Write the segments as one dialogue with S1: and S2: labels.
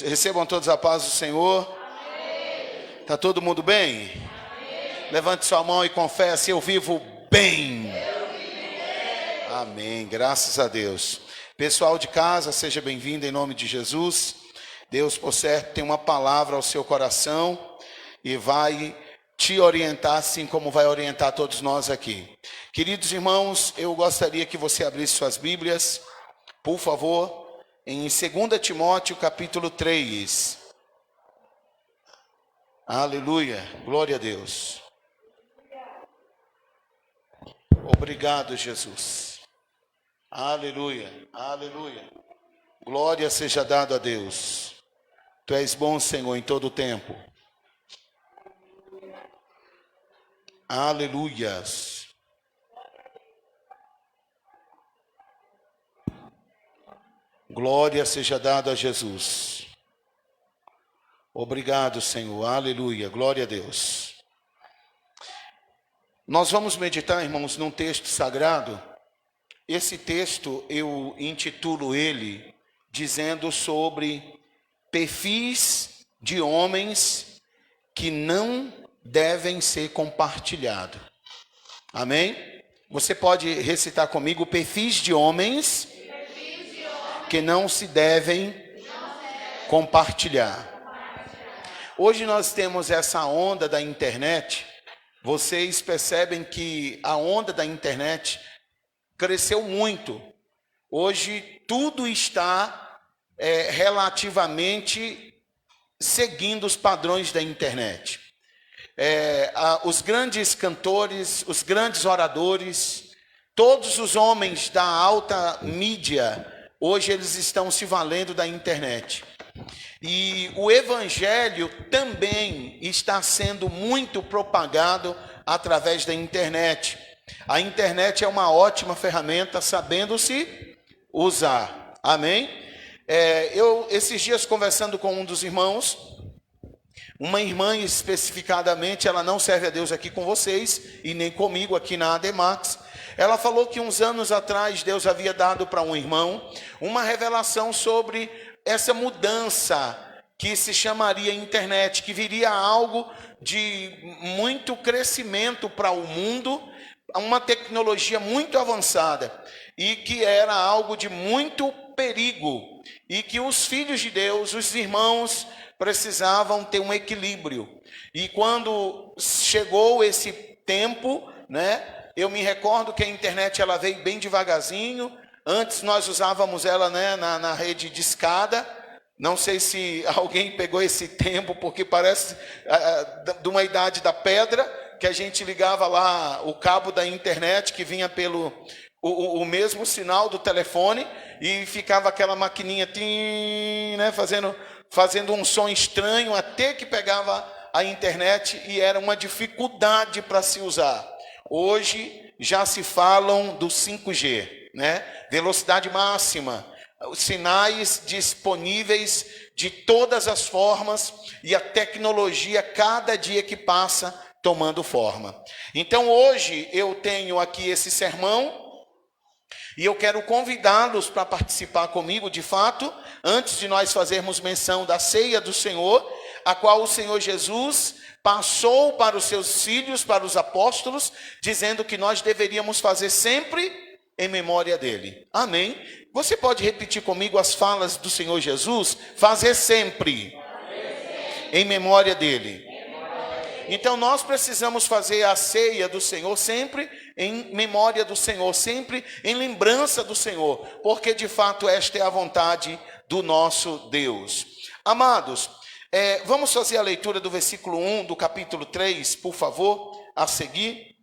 S1: Recebam todos a paz do Senhor. Amém. Tá todo mundo bem? Amém. Levante sua mão e confesse: eu vivo bem. Amém, graças a Deus. Pessoal de casa, seja bem-vindo em nome de Jesus. Deus, por certo, tem uma palavra ao seu coração e vai te orientar, assim como vai orientar todos nós aqui. Queridos irmãos, eu gostaria que você abrisse suas Bíblias, por favor, em 2 Timóteo capítulo 3. Aleluia, glória a Deus. Obrigado, Jesus. Aleluia, aleluia. Glória seja dada a Deus. Tu és bom, Senhor, em todo o tempo. Aleluias. Glória seja dada a Jesus. Obrigado, Senhor. Aleluia. Glória a Deus. Nós vamos meditar, irmãos, num texto sagrado. Esse texto eu intitulo ele dizendo sobre perfis de homens que não devem ser compartilhados. Amém? Você pode recitar comigo: perfis de homens que não se devem compartilhar. Hoje nós temos essa onda da internet. Vocês percebem que a onda da internet cresceu muito. Hoje tudo está relativamente seguindo os padrões da internet. Os grandes cantores, os grandes oradores, todos os homens da alta mídia, hoje eles estão se valendo da internet. E o evangelho também está sendo muito propagado através da internet. A internet é uma ótima ferramenta, sabendo-se usar. Amém? Eu, esses dias, conversando com um dos irmãos, uma irmã especificadamente, ela não serve a Deus aqui com vocês e nem comigo aqui na Ademax. Ela falou que uns anos atrás Deus havia dado para um irmão uma revelação sobre essa mudança que se chamaria internet, que viria algo de muito crescimento para o mundo, uma tecnologia muito avançada, e que era algo de muito perigo, e que os filhos de Deus, os irmãos, precisavam ter um equilíbrio. E quando chegou esse tempo, eu me recordo que a internet ela veio bem devagarzinho. Antes nós usávamos ela na rede de escada. Não sei se alguém pegou esse tempo, porque parece de uma idade da pedra, que a gente ligava lá o cabo da internet que vinha pelo o mesmo sinal do telefone e ficava aquela maquininha fazendo um som estranho até que pegava a internet, e era uma dificuldade para se usar. Hoje já se falam do 5G, velocidade máxima, sinais disponíveis de todas as formas, e a tecnologia cada dia que passa tomando forma. Então hoje eu tenho aqui esse sermão e eu quero convidá-los para participar comigo. De fato, antes de nós fazermos menção da ceia do Senhor, a qual o Senhor Jesus passou para os seus filhos, para os apóstolos, dizendo que nós deveríamos fazer sempre em memória dele. Amém? Você pode repetir comigo as falas do Senhor Jesus? Fazer sempre em memória dele. Então nós precisamos fazer a ceia do Senhor sempre em memória do Senhor, sempre em lembrança do Senhor, porque de fato esta é a vontade do nosso Deus. Amados, vamos fazer a leitura do versículo 1 do capítulo 3, por favor, a seguir.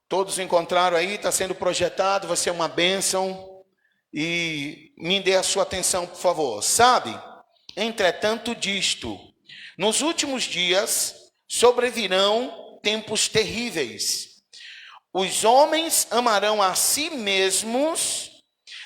S1: Todos encontraram aí? Está sendo projetado, vai ser uma bênção. E me dê a sua atenção, por favor. Sabe, entretanto disto, nos últimos dias sobrevirão tempos terríveis. Os homens amarão a si mesmos,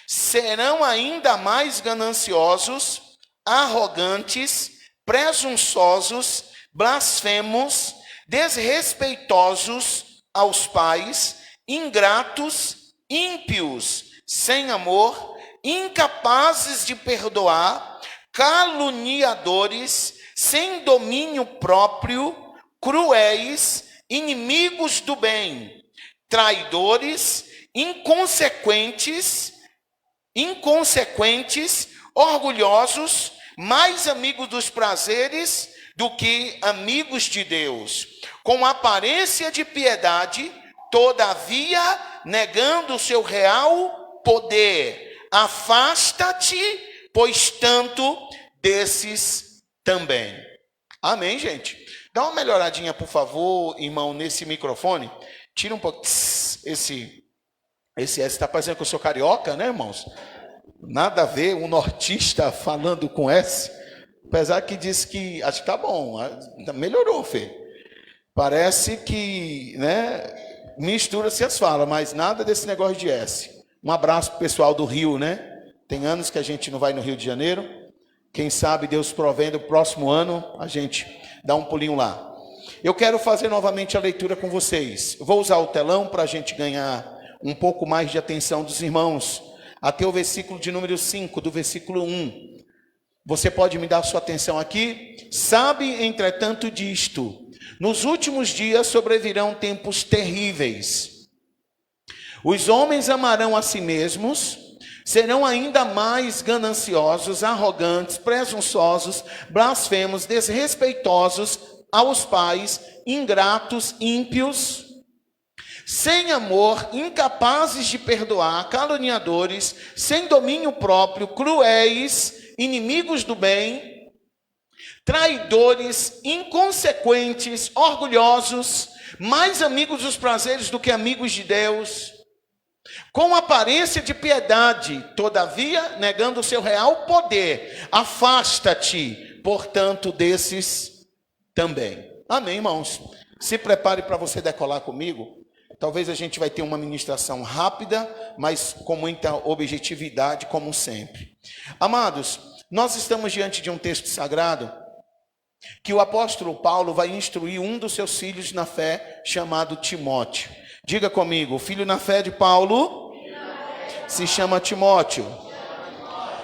S1: serão ainda mais gananciosos, arrogantes, presunçosos, blasfemos, desrespeitosos aos pais, ingratos, ímpios, sem amor, incapazes de perdoar, caluniadores, sem domínio próprio, cruéis, inimigos do bem, traidores, inconsequentes, orgulhosos, mais amigos dos prazeres do que amigos de Deus, com aparência de piedade, todavia negando o seu real poder. Afasta-te, pois tanto desses também. Amém, gente? Dá uma melhoradinha, por favor, irmão, nesse microfone. Tira um pouco esse S. Está parecendo que eu sou carioca, né, irmãos? Nada a ver, um nortista falando com S. Apesar que disse que, acho que tá bom, melhorou, Fê. Parece que, né, mistura-se as falas, mas nada desse negócio de S. Um abraço pro pessoal do Rio, né? Tem anos que a gente não vai no Rio de Janeiro. Quem sabe Deus provendo, o próximo ano a gente dá um pulinho lá. Eu quero fazer novamente a leitura com vocês. Vou usar o telão para a gente ganhar um pouco mais de atenção dos irmãos. Até o versículo de número 5, do versículo 1. Você pode me dar sua atenção aqui? Sabe, entretanto, disto: nos últimos dias sobrevirão tempos terríveis. Os homens amarão a si mesmos, serão ainda mais gananciosos, arrogantes, presunçosos, blasfemos, desrespeitosos aos pais, ingratos, ímpios, sem amor, incapazes de perdoar, caluniadores, sem domínio próprio, cruéis, inimigos do bem, traidores, inconsequentes, orgulhosos, mais amigos dos prazeres do que amigos de Deus, com aparência de piedade, todavia negando o seu real poder. Afasta-te, portanto, desses também. Amém, irmãos? Se prepare para você decolar comigo. Talvez a gente vai ter uma ministração rápida, mas com muita objetividade, como sempre. Amados, nós estamos diante de um texto sagrado que o apóstolo Paulo vai instruir um dos seus filhos na fé, chamado Timóteo. Diga comigo, o filho na fé de Paulo se chama Timóteo.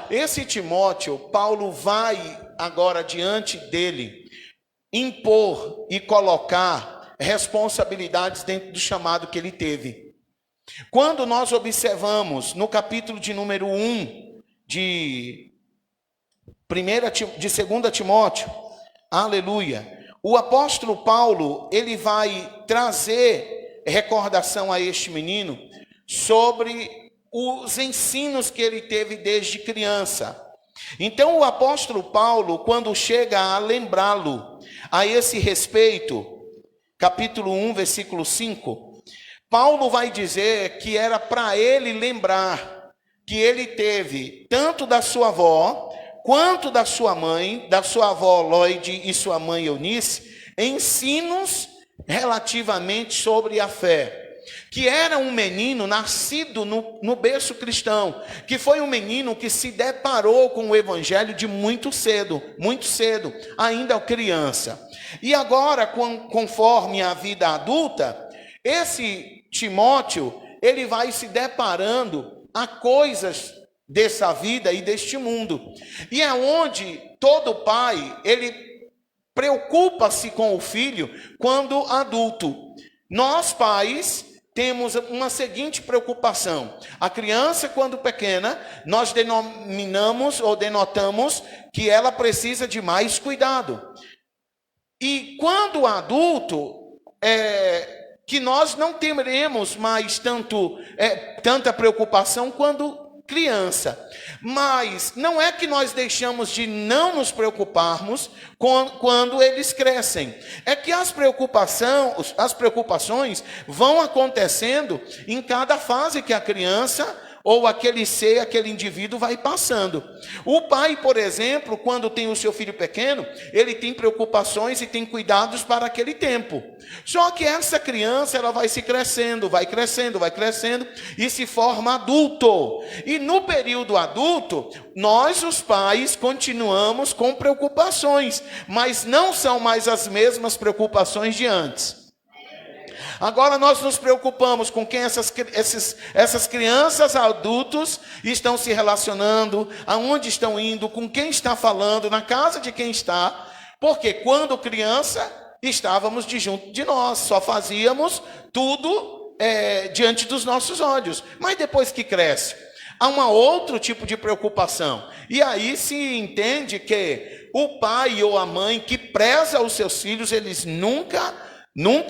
S1: Esse Timóteo, Paulo vai agora diante dele impor e colocar responsabilidades dentro do chamado que ele teve. Quando nós observamos no capítulo de número 1 de 2 Timóteo, aleluia, o apóstolo Paulo, ele vai trazer recordação a este menino sobre os ensinos que ele teve desde criança. Então o apóstolo Paulo, quando chega a lembrá-lo a esse respeito, capítulo 1, versículo 5, Paulo vai dizer que era para ele lembrar que ele teve tanto da sua avó, quanto da sua mãe, da sua avó Lloyd e sua mãe Eunice, ensinos relativamente sobre a fé. Que era um menino nascido no berço cristão, que foi um menino que se deparou com o evangelho de muito cedo, ainda criança. E agora, conforme a vida adulta, esse Timóteo, ele vai se deparando a coisas dessa vida e deste mundo. E é onde todo pai, ele preocupa-se com o filho quando adulto. Nós, pais, temos uma seguinte preocupação. A criança, quando pequena, nós denominamos ou denotamos que ela precisa de mais cuidado. E quando adulto, que nós não teremos mais tanta preocupação quando criança. Mas não é que nós deixamos de não nos preocuparmos quando eles crescem. É que as preocupações vão acontecendo em cada fase que a criança ou aquele indivíduo vai passando. O pai, por exemplo, quando tem o seu filho pequeno, ele tem preocupações e tem cuidados para aquele tempo. Só que essa criança, ela vai crescendo e se forma adulto. E no período adulto, nós, os pais, continuamos com preocupações, mas não são mais as mesmas preocupações de antes. Agora nós nos preocupamos com quem essas crianças, adultos estão se relacionando, aonde estão indo, com quem está falando, na casa de quem está. Porque quando criança, estávamos junto de nós, só fazíamos tudo diante dos nossos olhos. Mas depois que cresce, há um outro tipo de preocupação. E aí se entende que o pai ou a mãe que preza os seus filhos, eles nunca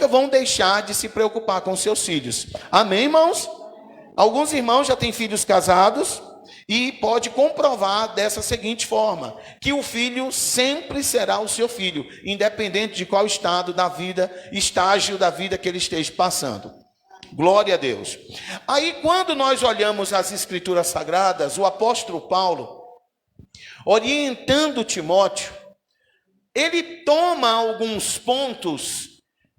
S1: vão deixar de se preocupar com seus filhos. Amém, irmãos? Alguns irmãos já têm filhos casados e pode comprovar dessa seguinte forma, que o filho sempre será o seu filho, independente de qual estágio da vida que ele esteja passando. Glória a Deus. Aí quando nós olhamos as Escrituras Sagradas, o apóstolo Paulo, orientando Timóteo, ele toma alguns pontos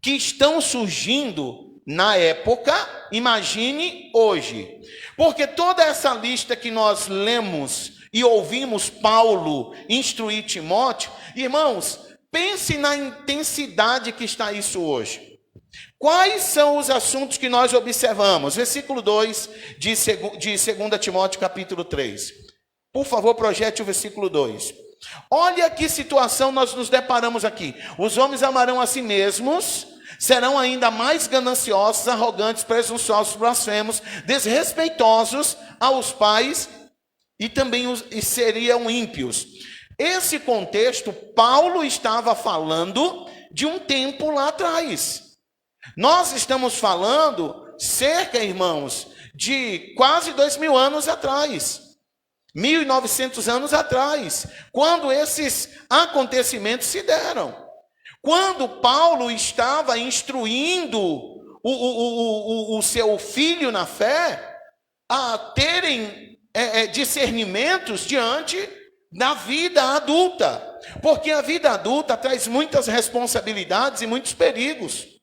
S1: que estão surgindo na época, imagine hoje. Porque toda essa lista que nós lemos e ouvimos Paulo instruir Timóteo, irmãos, pense na intensidade que está isso hoje. Quais são os assuntos que nós observamos? Versículo 2 de 2 Timóteo capítulo 3. Por favor, projete o versículo 2. Olha que situação nós nos deparamos aqui. Os homens amarão a si mesmos, serão ainda mais gananciosos, arrogantes, presunçosos, blasfemos, desrespeitosos aos pais e também seriam ímpios. Esse contexto, Paulo estava falando de um tempo lá atrás. Nós estamos falando cerca, irmãos, de quase 2000 anos atrás. 1900 anos atrás, quando esses acontecimentos se deram. Quando Paulo estava instruindo o seu filho na fé a terem discernimentos diante da vida adulta. Porque a vida adulta traz muitas responsabilidades e muitos perigos.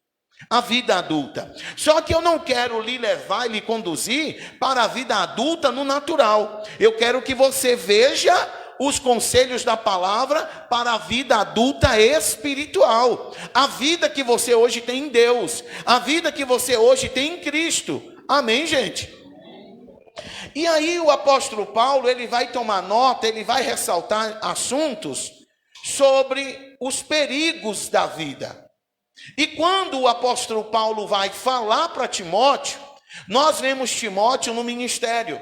S1: A vida adulta. Só que eu não quero lhe levar e lhe conduzir para a vida adulta no natural. Eu quero que você veja os conselhos da palavra para a vida adulta espiritual. A vida que você hoje tem em Deus. A vida que você hoje tem em Cristo. Amém, gente? E aí o apóstolo Paulo, ele vai tomar nota, ele vai ressaltar assuntos sobre os perigos da vida. E quando o apóstolo Paulo vai falar para Timóteo, nós vemos Timóteo no ministério,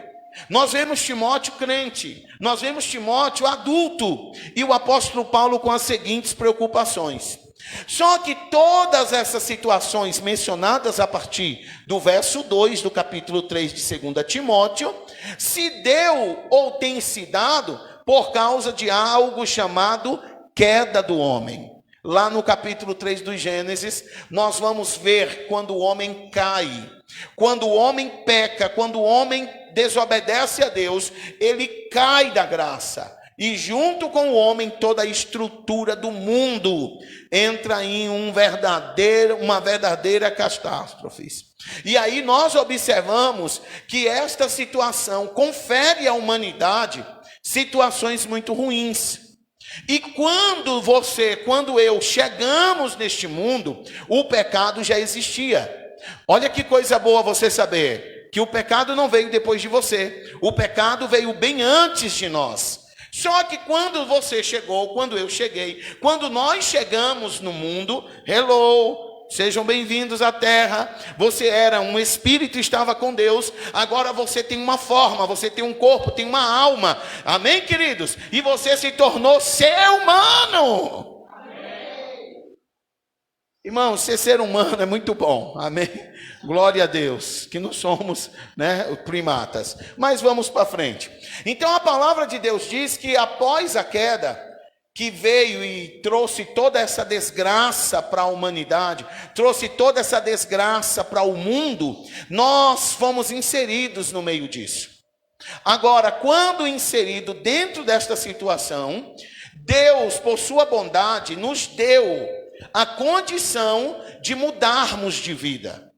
S1: nós vemos Timóteo crente, nós vemos Timóteo adulto, e o apóstolo Paulo com as seguintes preocupações. Só que todas essas situações mencionadas a partir do verso 2 do capítulo 3 de 2 Timóteo, se deu ou tem se dado por causa de algo chamado queda do homem. Lá no capítulo 3 do Gênesis, nós vamos ver quando o homem cai, quando o homem peca, quando o homem desobedece a Deus, ele cai da graça. E junto com o homem, toda a estrutura do mundo entra em uma verdadeira catástrofe. E aí nós observamos que esta situação confere à humanidade situações muito ruins. E quando eu chegamos neste mundo, o pecado já existia. Olha que coisa boa você saber que o pecado não veio depois de você. O pecado veio bem antes de nós. Só que quando você chegou, quando eu cheguei, quando nós chegamos no mundo, sejam bem-vindos à terra. Você era um espírito e estava com Deus. Agora você tem uma forma, você tem um corpo, tem uma alma. Amém, queridos? E você se tornou ser humano. Amém. Irmão, ser humano é muito bom. Amém? Glória a Deus, que não somos, primatas. Mas vamos para frente. Então a palavra de Deus diz que após a queda, que veio e trouxe toda essa desgraça para a humanidade, trouxe toda essa desgraça para o mundo, nós fomos inseridos no meio disso. Agora, quando inserido dentro desta situação, Deus, por sua bondade, nos deu a condição de mudarmos de vida.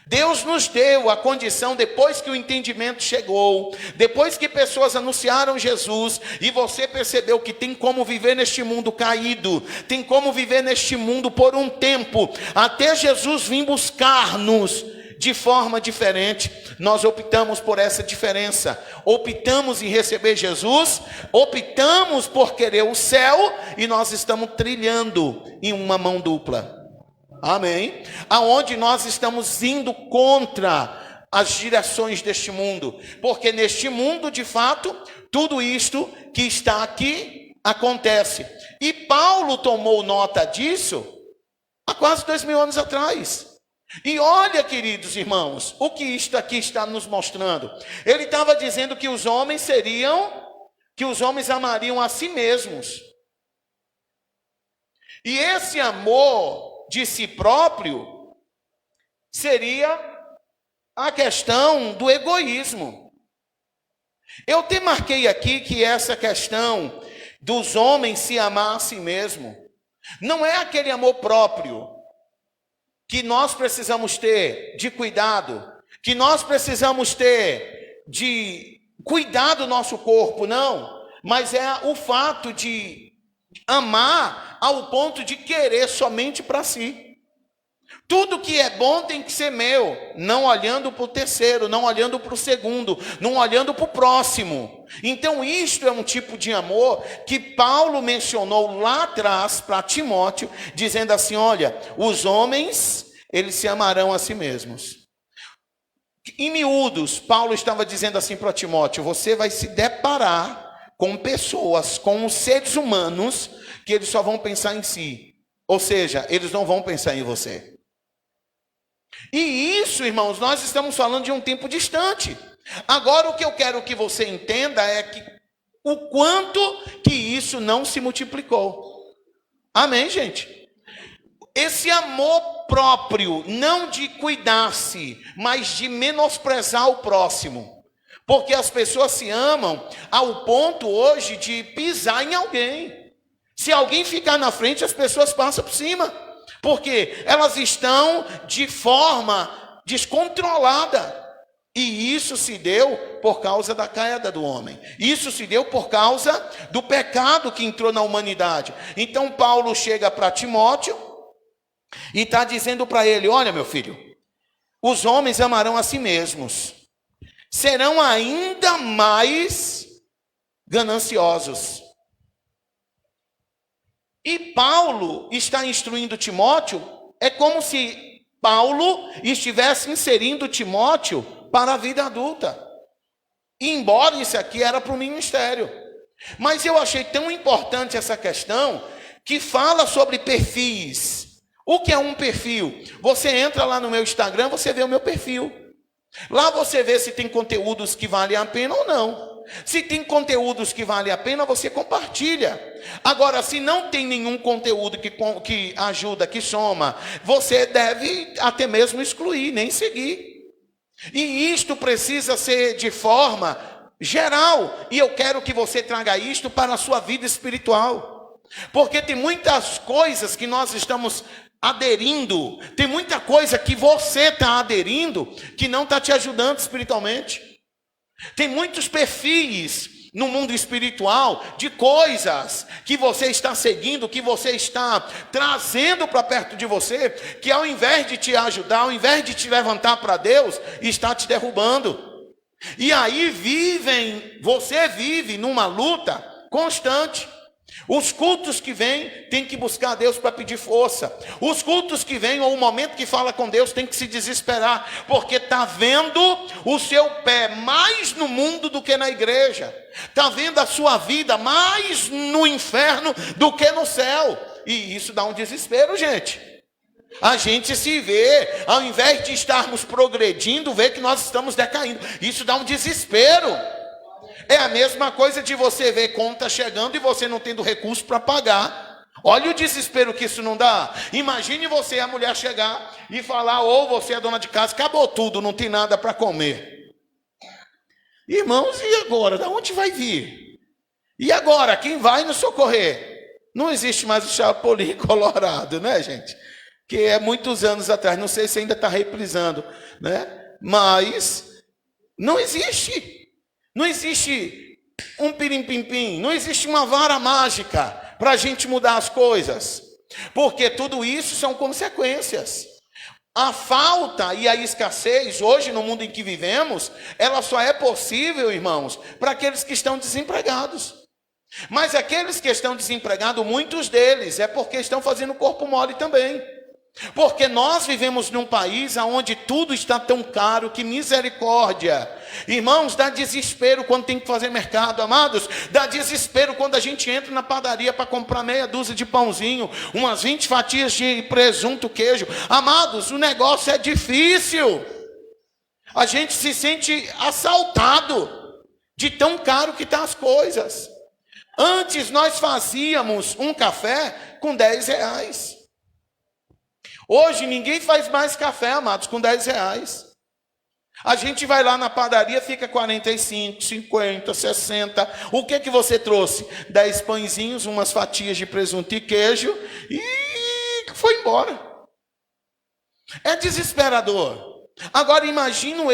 S1: Deus nos deu a condição, depois que o entendimento chegou, depois que pessoas anunciaram Jesus, e você percebeu que tem como viver neste mundo caído, tem como viver neste mundo por um tempo, até Jesus vir buscar-nos de forma diferente. Nós optamos por essa diferença, optamos em receber Jesus, optamos por querer o céu, e nós estamos trilhando em uma mão dupla. Amém? Aonde nós estamos indo contra as direções deste mundo, porque neste mundo, de fato, tudo isto que está aqui acontece. E Paulo tomou nota disso há quase 2000 anos atrás. E olha, queridos irmãos, o que isto aqui está nos mostrando. Ele estava dizendo que os homens amariam a si mesmos. E esse amor de si próprio seria a questão do egoísmo. Eu te marquei aqui que essa questão dos homens se amar a si mesmo não é aquele amor próprio que nós precisamos ter de cuidado, que nós precisamos ter de cuidar do nosso corpo, não, mas é o fato de amar ao ponto de querer somente para si. Tudo que é bom tem que ser meu, não olhando para o terceiro, não olhando para o segundo, não olhando para o próximo. Então isto é um tipo de amor que Paulo mencionou lá atrás para Timóteo, dizendo assim: olha, os homens, eles se amarão a si mesmos. Em miúdos, Paulo estava dizendo assim para Timóteo: você vai se deparar com pessoas, com os seres humanos, que eles só vão pensar em si. Ou seja, eles não vão pensar em você. E isso, irmãos, nós estamos falando de um tempo distante. Agora, o que eu quero que você entenda é que o quanto que isso não se multiplicou. Amém, gente? Esse amor próprio, não de cuidar-se, mas de menosprezar o próximo. Porque as pessoas se amam ao ponto hoje de pisar em alguém. Se alguém ficar na frente, as pessoas passam por cima. Porque elas estão de forma descontrolada. E isso se deu por causa da queda do homem. Isso se deu por causa do pecado que entrou na humanidade. Então Paulo chega para Timóteo e está dizendo para ele: olha, meu filho, os homens amarão a si mesmos, serão ainda mais gananciosos. E Paulo está instruindo Timóteo, é como se Paulo estivesse inserindo Timóteo para a vida adulta. E embora isso aqui era para o ministério. Mas eu achei tão importante essa questão, que fala sobre perfis. O que é um perfil? Você entra lá no meu Instagram, você vê o meu perfil. Lá você vê se tem conteúdos que valem a pena ou não. Se tem conteúdos que valem a pena, você compartilha. Agora, se não tem nenhum conteúdo que ajuda, que soma, você deve até mesmo excluir, nem seguir. E isto precisa ser de forma geral. E eu quero que você traga isto para a sua vida espiritual. Porque tem muitas coisas que nós estamos aderindo, tem muita coisa que você está aderindo que não está te ajudando espiritualmente. Tem muitos perfis no mundo espiritual de coisas que você está seguindo, que você está trazendo para perto de você, que ao invés de te ajudar, ao invés de te levantar para Deus, está te derrubando. E aí você vive numa luta constante. Os cultos que vêm, tem que buscar a Deus para pedir força. Os cultos que vêm, ou o momento que fala com Deus, tem que se desesperar, porque está vendo o seu pé mais no mundo do que na igreja. Está vendo a sua vida mais no inferno do que no céu. E isso dá um desespero, gente. A gente se vê, ao invés de estarmos progredindo, vê que nós estamos decaindo. Isso dá um desespero. É a mesma coisa de você ver conta chegando e você não tendo recurso para pagar. Olha o desespero que isso não dá. Imagine você, a mulher, chegar e falar, ou você é dona de casa, acabou tudo, não tem nada para comer. Irmãos, e agora? Da onde vai vir? E agora? Quem vai nos socorrer? Não existe mais o Chapolin Colorado, né, gente? que é muitos anos atrás, não sei se ainda está reprisando, né? Mas não existe um pirim-pim-pim, não existe uma vara mágica para a gente mudar as coisas, porque tudo isso são consequências. A falta e a escassez, hoje no mundo em que vivemos, ela só é possível, irmãos, para aqueles que estão desempregados. Mas aqueles que estão desempregados, muitos deles, é porque estão fazendo corpo mole também. Porque nós vivemos num país onde tudo está tão caro, que misericórdia. Irmãos, dá desespero quando tem que fazer mercado, amados. Dá desespero quando a gente entra na padaria para comprar meia dúzia de pãozinho, umas 20 fatias de presunto, queijo. Amados, o negócio é difícil. A gente se sente assaltado de tão caro que estão as coisas. Antes nós fazíamos um café com 10 reais. Hoje ninguém faz mais café, amados, com 10 reais. A gente vai lá na padaria, fica 45, 50, 60. O que você trouxe? 10 pãezinhos, umas fatias de presunto e queijo e foi embora. É desesperador. Agora imagino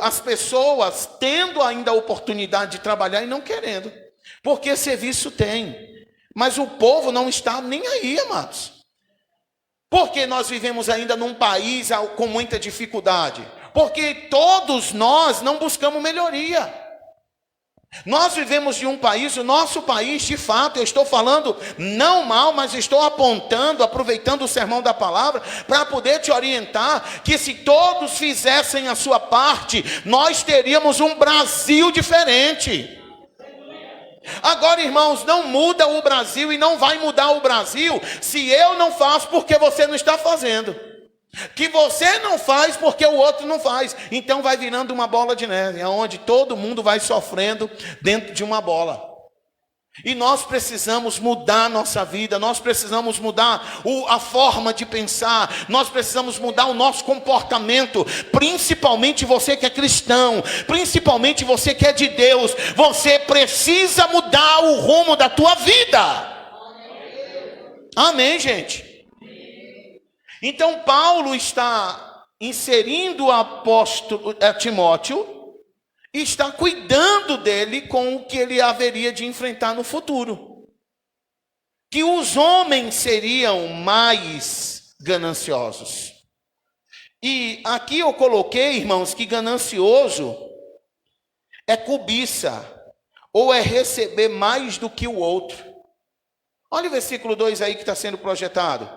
S1: as pessoas tendo ainda a oportunidade de trabalhar e não querendo. Porque serviço tem. Mas o povo não está nem aí, amados. Porque nós vivemos ainda num país com muita dificuldade. Porque todos nós não buscamos melhoria. Nós vivemos de um país, o nosso país, de fato, eu estou falando não mal, mas estou apontando, aproveitando o sermão da palavra, para poder te orientar, que se todos fizessem a sua parte, nós teríamos um Brasil diferente. Agora, irmãos, não muda o Brasil e não vai mudar o Brasil se eu não faço porque você não está fazendo. Que você não faz porque o outro não faz. Então vai virando uma bola de neve, onde todo mundo vai sofrendo dentro de uma bola. E nós precisamos mudar a nossa vida, nós precisamos mudar a forma de pensar, nós precisamos mudar o nosso comportamento, principalmente você que é cristão, principalmente você que é de Deus, você precisa mudar o rumo da tua vida. Amém, gente? Então Paulo está inserindo o apóstolo Timóteo, e está cuidando dele com o que ele haveria de enfrentar no futuro. Que os homens seriam mais gananciosos. E aqui eu coloquei, irmãos, que ganancioso é cobiça, ou é receber mais do que o outro. Olha o versículo 2 aí que está sendo projetado.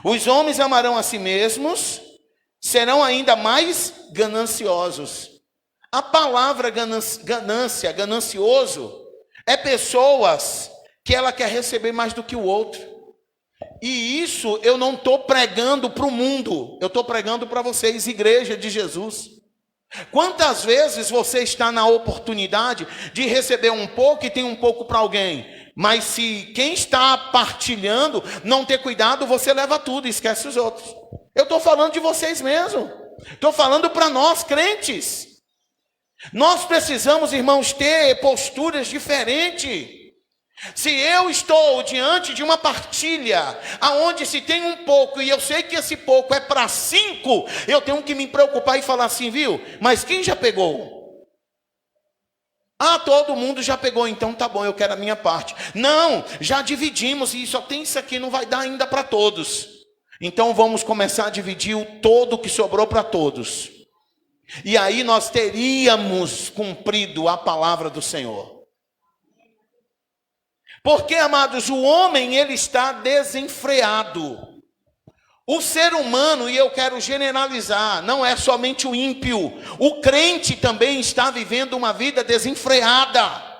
S1: Os homens amarão a si mesmos, serão ainda mais gananciosos. A palavra ganância, ganancioso, é pessoas que ela quer receber mais do que o outro. E isso eu não estou pregando para o mundo, eu estou pregando para vocês, igreja de Jesus. Quantas vezes você está na oportunidade de receber um pouco e tem um pouco para alguém, mas se quem está partilhando não ter cuidado, você leva tudo e esquece os outros. Eu estou falando de vocês mesmo, estou falando para nós crentes. Nós precisamos, irmãos, ter posturas diferentes. Se eu estou diante de uma partilha, aonde se tem um pouco, e eu sei que esse pouco é para 5, eu tenho que me preocupar e falar assim, viu? Mas quem já pegou? Ah, todo mundo já pegou, então tá bom, eu quero a minha parte. Não, já dividimos e só tem isso aqui, não vai dar ainda para todos. Então vamos começar a dividir o todo que sobrou para todos. E aí nós teríamos cumprido a palavra do Senhor. Porque, amados, o homem, ele está desenfreado. O ser humano, e eu quero generalizar, não é somente o ímpio. O crente também está vivendo uma vida desenfreada.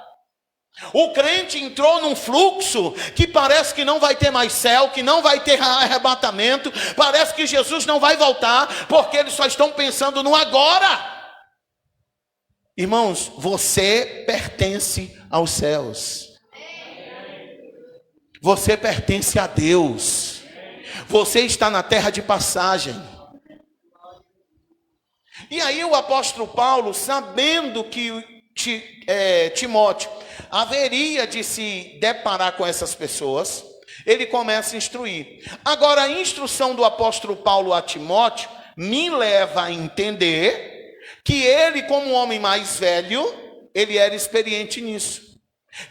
S1: O crente entrou num fluxo que parece que não vai ter mais céu, que não vai ter arrebatamento, parece que Jesus não vai voltar, porque eles só estão pensando no agora. Irmãos, você pertence aos céus. Você pertence a Deus. Você está na terra de passagem. E aí o apóstolo Paulo, sabendo que Timóteo haveria de se deparar com essas pessoas, Ele começa a instruir. Agora, a instrução do apóstolo Paulo a Timóteo me leva a entender que ele, como um homem mais velho, ele era experiente nisso.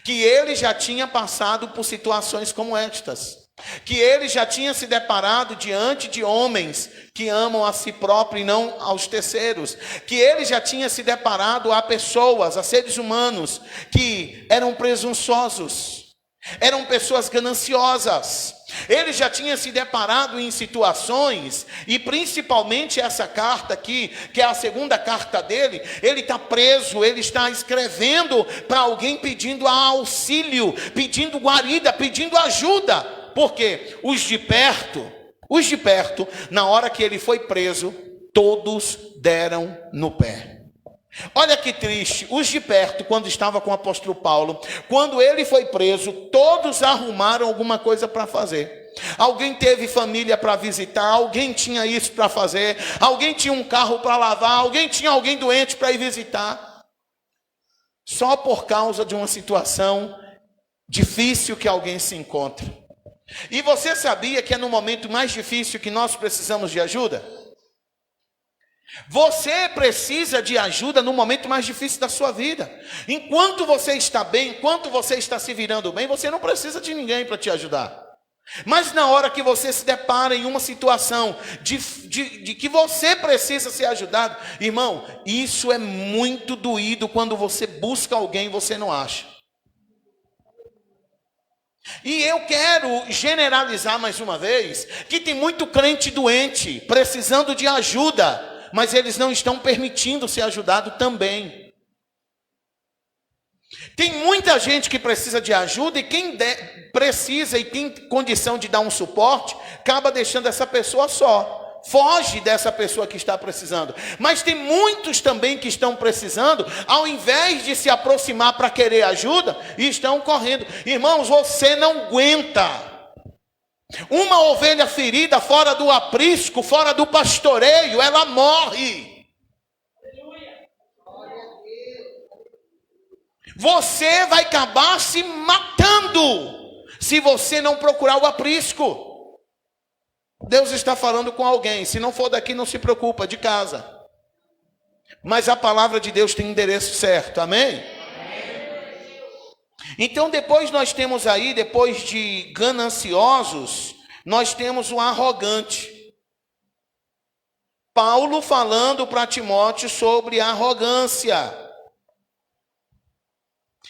S1: Que ele já tinha passado por situações como estas. Que ele já tinha se deparado diante de homens que amam a si próprio e não aos terceiros. Que ele já tinha se deparado a pessoas, a seres humanos que eram presunçosos, eram pessoas gananciosas. Ele já tinha se deparado em situações, e principalmente essa carta aqui, que é a segunda carta dele, ele está preso, ele está escrevendo para alguém pedindo auxílio, pedindo guarida, pedindo ajuda. Porque os de perto, na hora que ele foi preso, todos deram no pé. Olha que triste, os de perto, quando estava com o apóstolo Paulo, quando ele foi preso, todos arrumaram alguma coisa para fazer. Alguém teve família para visitar, alguém tinha isso para fazer, alguém tinha um carro para lavar, alguém tinha alguém doente para ir visitar. Só por causa de uma situação difícil que alguém se encontra. E você sabia que é no momento mais difícil que nós precisamos de ajuda? Você precisa de ajuda no momento mais difícil da sua vida. Enquanto você está bem, enquanto você está se virando bem, você não precisa de ninguém para te ajudar. Mas na hora que você se depara em uma situação de que você precisa ser ajudado, irmão, isso é muito doído quando você busca alguém e você não acha. E eu quero generalizar mais uma vez, que tem muito crente doente, precisando de ajuda, mas eles não estão permitindo ser ajudado também. Tem muita gente que precisa de ajuda, e quem precisa e tem condição de dar um suporte, acaba deixando essa pessoa só. Foge dessa pessoa que está precisando. Mas tem muitos também que estão precisando, ao invés de se aproximar para querer ajuda, estão correndo. Irmãos, você não aguenta uma ovelha ferida fora do aprisco, fora do pastoreio, ela morre. Você vai acabar se matando se você não procurar o aprisco. Deus está falando com alguém. Se não for daqui, não se preocupa, de casa. Mas a palavra de Deus tem endereço certo, amém? Então depois nós temos aí, depois de gananciosos, nós temos o arrogante. Paulo falando para Timóteo sobre arrogância.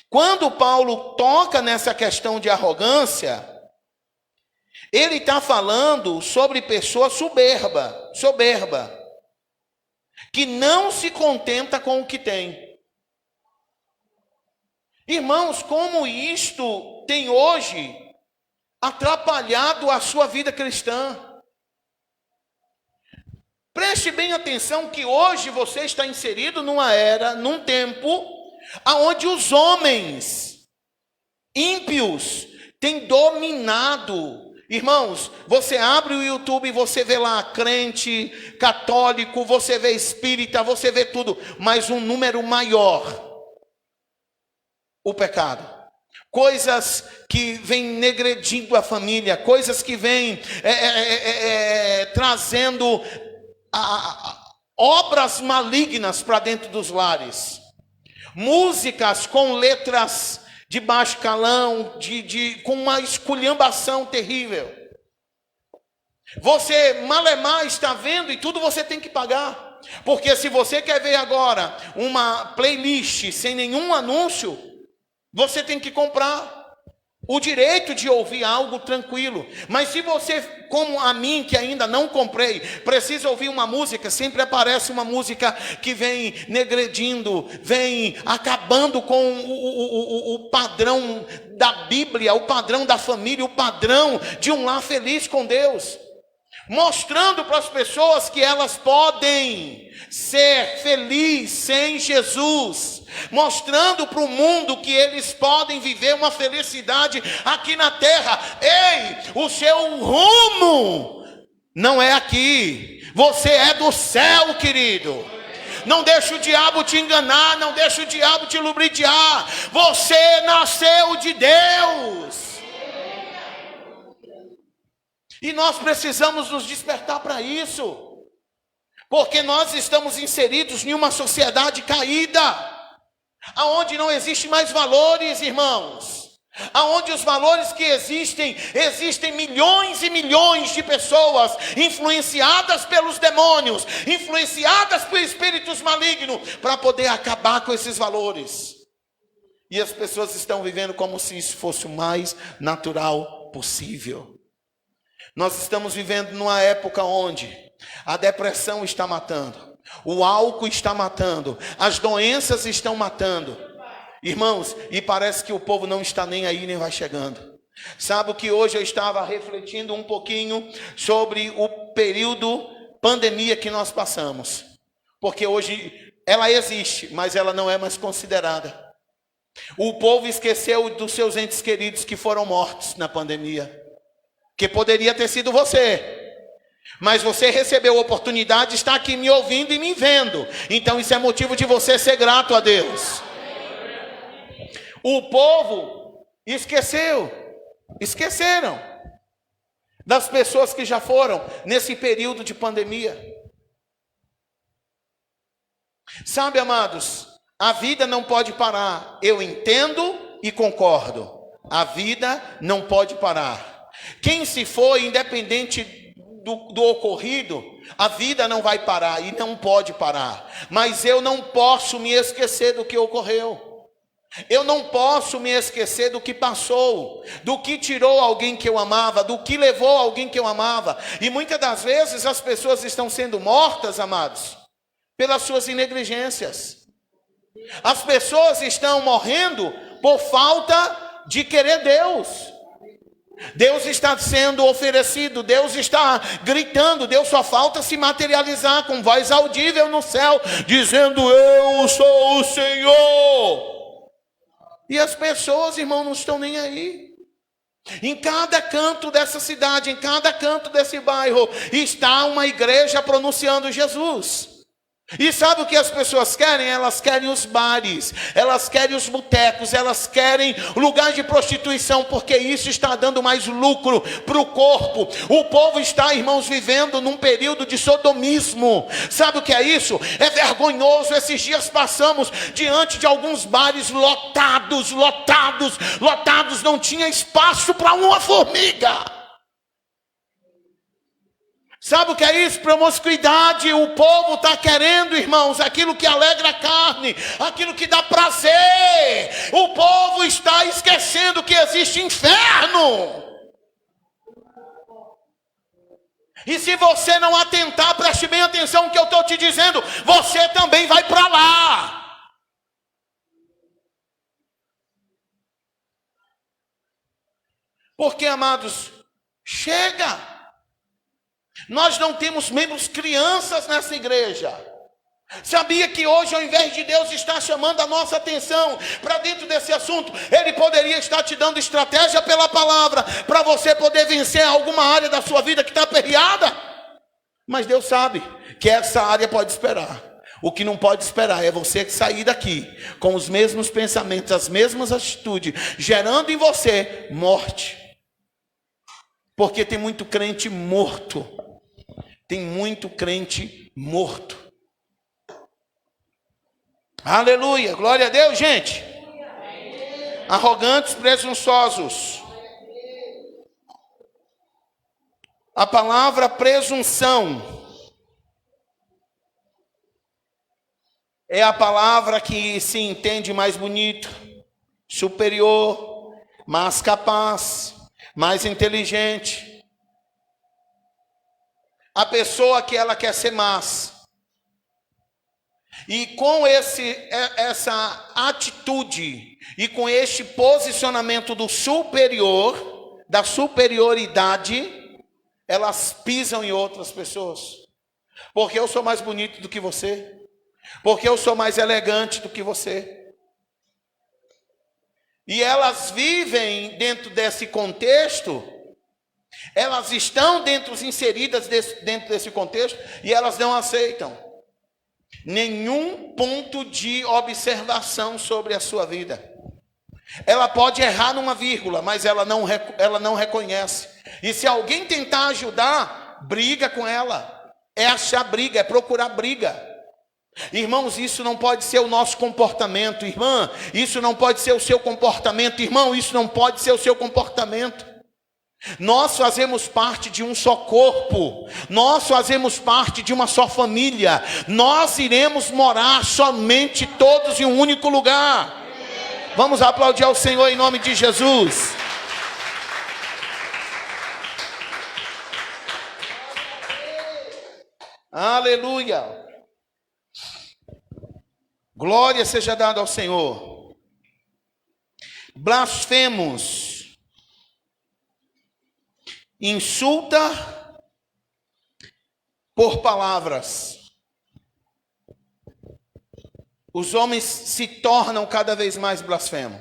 S1: Quando Paulo toca nessa questão de arrogância, ele está falando sobre pessoa soberba, que não se contenta com o que tem. Irmãos, como isto tem hoje atrapalhado a sua vida cristã. Preste bem atenção que hoje você está inserido numa era, num tempo, onde os homens ímpios têm dominado. Irmãos, você abre o YouTube e você vê lá crente, católico, você vê espírita, você vê tudo, mas um número maior, o pecado. Coisas que vêm negredindo a família, coisas que vêm trazendo obras malignas para dentro dos lares. Músicas com letras de baixo calão, com uma esculhambação terrível. Você malemar está vendo e tudo você tem que pagar. Porque se você quer ver agora uma playlist sem nenhum anúncio, você tem que comprar o direito de ouvir algo tranquilo. Mas se você, como a mim, que ainda não comprei, precisa ouvir uma música, sempre aparece uma música que vem negredindo, vem acabando com o padrão da Bíblia, o padrão da família, o padrão de um lar feliz com Deus. Mostrando para as pessoas que elas podem ser felizes sem Jesus. Mostrando para o mundo que eles podem viver uma felicidade aqui na terra. Ei, o seu rumo não é aqui. Você é do céu, querido. Não deixe o diabo te enganar. Não deixe o diabo te lubrificar. Você nasceu de Deus. E nós precisamos nos despertar para isso, porque nós estamos inseridos em uma sociedade caída, aonde não existe mais valores, irmãos. Aonde os valores que existem milhões e milhões de pessoas influenciadas pelos demônios, influenciadas por espíritos malignos, para poder acabar com esses valores. E as pessoas estão vivendo como se isso fosse o mais natural possível. Nós estamos vivendo numa época onde a depressão está matando, o álcool está matando, as doenças estão matando. Irmãos, e parece que o povo não está nem aí, nem vai chegando. Sabe o que hoje eu estava refletindo um pouquinho sobre o período pandemia que nós passamos. Porque hoje ela existe, mas ela não é mais considerada. O povo esqueceu dos seus entes queridos que foram mortos na pandemia. Que poderia ter sido você. Mas você recebeu a oportunidade de estar aqui me ouvindo e me vendo. Então isso é motivo de você ser grato a Deus. O povo esqueceram das pessoas que já foram nesse período de pandemia. Sabe, amados, a vida não pode parar. Eu entendo e concordo. A vida não pode parar. Quem se foi, independente do ocorrido, a vida não vai parar e não pode parar. Mas eu não posso me esquecer do que ocorreu. Eu não posso me esquecer do que passou, do que tirou alguém que eu amava, do que levou alguém que eu amava. E muitas das vezes as pessoas estão sendo mortas, amados, pelas suas negligências. As pessoas estão morrendo por falta de querer Deus. Deus está sendo oferecido, Deus está gritando, Deus só falta se materializar com voz audível no céu, dizendo: eu sou o Senhor. E as pessoas, irmão, não estão nem aí. Em cada canto dessa cidade, em cada canto desse bairro, está uma igreja pronunciando Jesus. E sabe o que as pessoas querem? Elas querem os bares, elas querem os botecos, elas querem lugar de prostituição, porque isso está dando mais lucro para o corpo. O povo está, irmãos, vivendo num período de sodomismo. Sabe o que é isso? É vergonhoso. Esses dias passamos diante de alguns bares lotados, não tinha espaço para uma formiga. Sabe o que é isso? Promiscuidade. O povo está querendo, irmãos, aquilo que alegra a carne, aquilo que dá prazer. O povo está esquecendo que existe inferno. E se você não atentar, preste bem atenção no que eu estou te dizendo, você também vai para lá. Porque, amados, chega. Nós não temos membros crianças nessa igreja. Sabia que hoje, ao invés de Deus estar chamando a nossa atenção para dentro desse assunto, Ele poderia estar te dando estratégia pela palavra, para você poder vencer alguma área da sua vida que está aperreada? Mas Deus sabe que essa área pode esperar. O que não pode esperar é você sair daqui com os mesmos pensamentos, as mesmas atitudes, gerando em você morte. Porque tem muito crente morto. Tem muito crente morto. Aleluia, glória a Deus, gente. Arrogantes, presunçosos. A palavra presunção é a palavra que se entende mais bonito, superior, mais capaz, mais inteligente. A pessoa que ela quer ser mais. E com essa atitude e com este posicionamento do superior, da superioridade, elas pisam em outras pessoas. Porque eu sou mais bonito do que você. Porque eu sou mais elegante do que você. E elas vivem dentro desse contexto. Elas estão inseridas dentro desse contexto e elas não aceitam nenhum ponto de observação sobre a sua vida. Ela pode errar numa vírgula, mas ela não reconhece E se alguém tentar ajudar, briga com ela. É achar briga, é procurar briga. Irmãos, isso não pode ser o nosso comportamento. Irmã, isso não pode ser o seu comportamento. Irmão, isso não pode ser o seu comportamento. Nós fazemos parte de um só corpo. Nós fazemos parte de uma só família. Nós iremos morar somente todos em um único lugar. Vamos aplaudir ao Senhor em nome de Jesus. Aleluia. Glória seja dada ao Senhor. Blasfemos. Insulta por palavras. Os homens se tornam cada vez mais blasfemos.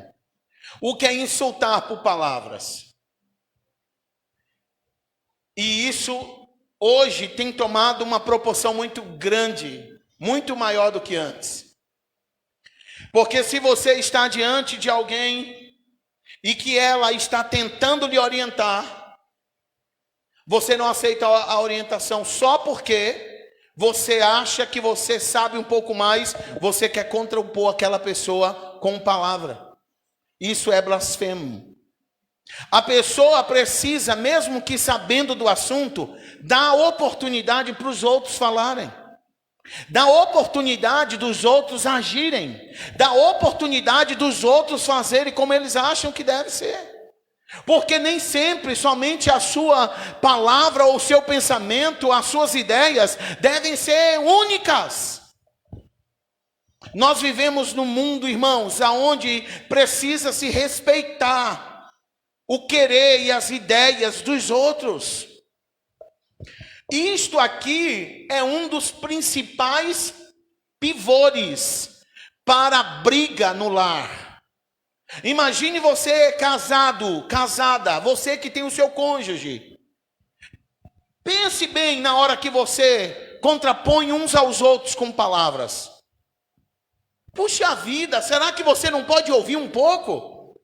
S1: O que é insultar por palavras? E isso hoje tem tomado uma proporção muito grande, muito maior do que antes. Porque se você está diante de alguém e que ela está tentando lhe orientar, você não aceita a orientação só porque você acha que você sabe um pouco mais, você quer contrapor aquela pessoa com palavra. Isso é blasfemo. A pessoa precisa, mesmo que sabendo do assunto, dar oportunidade para os outros falarem. Dá oportunidade dos outros agirem. Dá oportunidade dos outros fazerem como eles acham que deve ser. Porque nem sempre somente a sua palavra ou o seu pensamento, as suas ideias devem ser únicas. Nós vivemos num mundo, irmãos, aonde precisa se respeitar o querer e as ideias dos outros. Isto aqui é um dos principais pivôs para a briga no lar. Imagine você casado, casada, você que tem o seu cônjuge. Pense bem na hora que você contrapõe uns aos outros com palavras. Puxa vida, será que você não pode ouvir um pouco?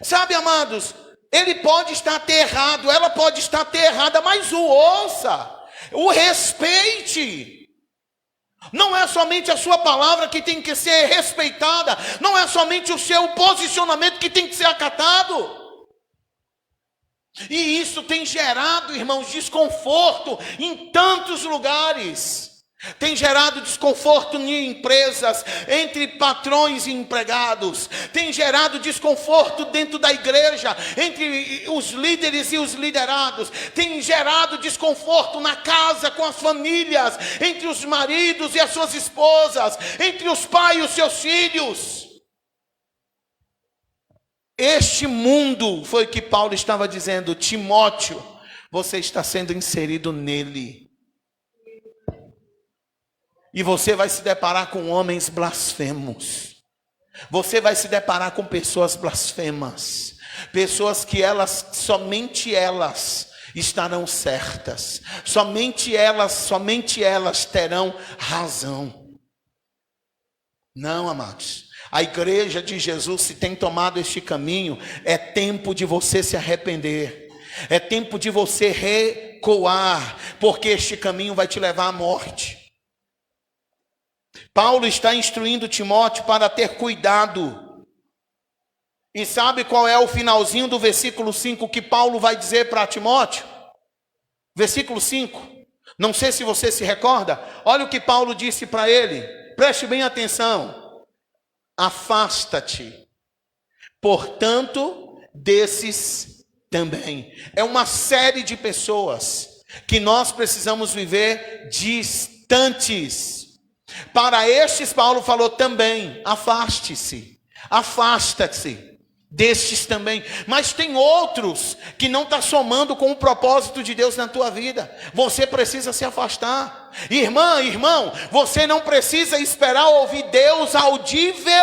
S1: Sabe, amados, ele pode estar até errado, ela pode estar até errada, mas o ouça, o respeite. Não é somente a sua palavra que tem que ser respeitada, não é somente o seu posicionamento que tem que ser acatado. E isso tem gerado, irmãos, desconforto em tantos lugares. Tem gerado desconforto em empresas, entre patrões e empregados. Tem gerado desconforto dentro da igreja, entre os líderes e os liderados. Tem gerado desconforto na casa com as famílias, entre os maridos e as suas esposas, entre os pais e os seus filhos. Este mundo, foi o que Paulo estava dizendo, Timóteo, você está sendo inserido nele. E você vai se deparar com homens blasfemos. Você vai se deparar com pessoas blasfemas. Pessoas que somente elas estarão certas. Somente elas terão razão. Não, amados. A igreja de Jesus, se tem tomado este caminho, é tempo de você se arrepender. É tempo de você recuar, porque este caminho vai te levar à morte. Paulo está instruindo Timóteo para ter cuidado. E sabe qual é o finalzinho do versículo 5 que Paulo vai dizer para Timóteo? Versículo 5. Não sei se você se recorda. Olha o que Paulo disse para ele. Preste bem atenção. Afasta-te, portanto, desses também. É uma série de pessoas que nós precisamos viver distantes. Para estes, Paulo falou também, afaste-se, afasta-se destes também. Mas tem outros que não está somando com o propósito de Deus na tua vida. Você precisa se afastar. Irmã, irmão, você não precisa esperar ouvir Deus audível,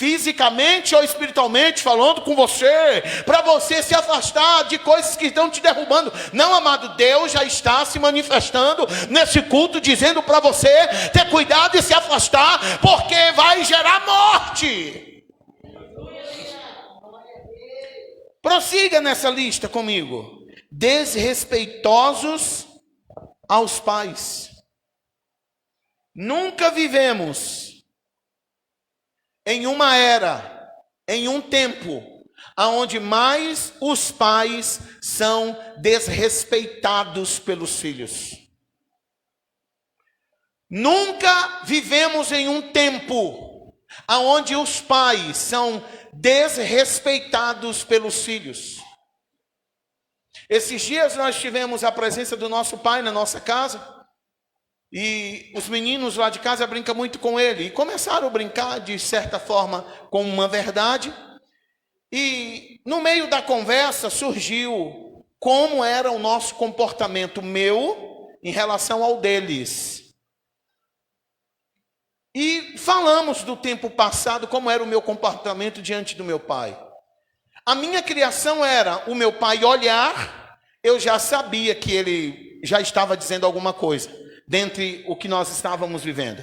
S1: fisicamente ou espiritualmente falando com você, para você se afastar de coisas que estão te derrubando. Não, amado, Deus já está se manifestando nesse culto, dizendo para você ter cuidado e se afastar, porque vai gerar morte. Prossiga nessa lista comigo. Desrespeitosos aos pais. Nunca vivemos em uma era, em um tempo, onde mais os pais são desrespeitados pelos filhos. Nunca vivemos em um tempo onde os pais são desrespeitados pelos filhos. Esses dias nós tivemos a presença do nosso pai na nossa casa, e os meninos lá de casa brincam muito com ele, e começaram a brincar de certa forma com uma verdade, e no meio da conversa surgiu como era o nosso comportamento meu em relação ao deles. E falamos do tempo passado, como era o meu comportamento diante do meu pai. A minha criação era o meu pai olhar, eu já sabia que ele já estava dizendo alguma coisa, dentre o que nós estávamos vivendo.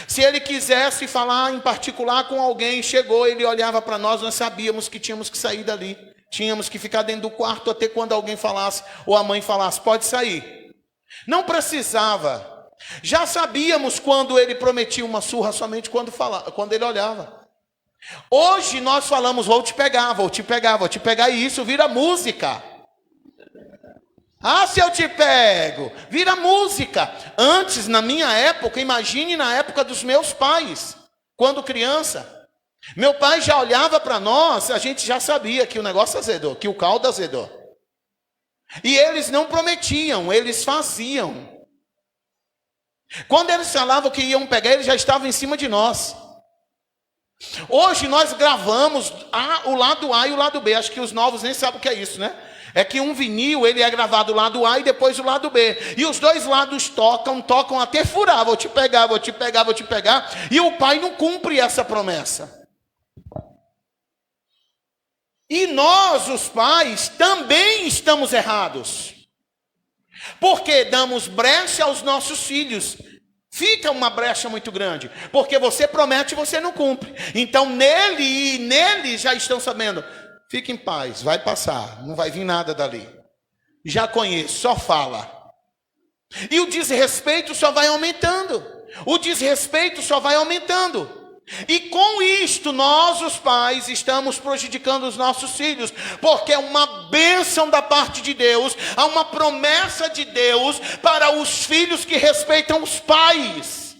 S1: Se ele quisesse falar em particular com alguém, chegou, ele olhava para nós, nós sabíamos que tínhamos que sair dali. Tínhamos que ficar dentro do quarto até quando alguém falasse, ou a mãe falasse, pode sair. Não precisava. Já sabíamos quando ele prometia uma surra somente quando ele olhava. Hoje nós falamos, vou te pegar, vou te pegar, vou te pegar, e isso vira música. Ah, se eu te pego, vira música. Antes, na minha época, imagine na época dos meus pais, quando criança. Meu pai já olhava para nós, a gente já sabia que o negócio azedou, que o caldo azedou. E eles não prometiam, eles faziam. Quando eles falavam que iam pegar, eles já estavam em cima de nós. Hoje nós gravamos o lado A e o lado B. Acho que os novos nem sabem o que é isso, né? É que um vinil, ele é gravado o lado A e depois o lado B. E os dois lados tocam até furar. Vou te pegar, vou te pegar, vou te pegar. E o pai não cumpre essa promessa. E nós, os pais, também estamos errados. Porque damos brecha aos nossos filhos. Fica uma brecha muito grande. Porque você promete e você não cumpre. Então nele já estão sabendo. Fique em paz, vai passar. Não vai vir nada dali. Já conheço, só fala. E o desrespeito só vai aumentando. O desrespeito só vai aumentando. E com isto, nós, os pais, estamos prejudicando os nossos filhos, porque é uma bênção da parte de Deus, há uma promessa de Deus para os filhos que respeitam os pais.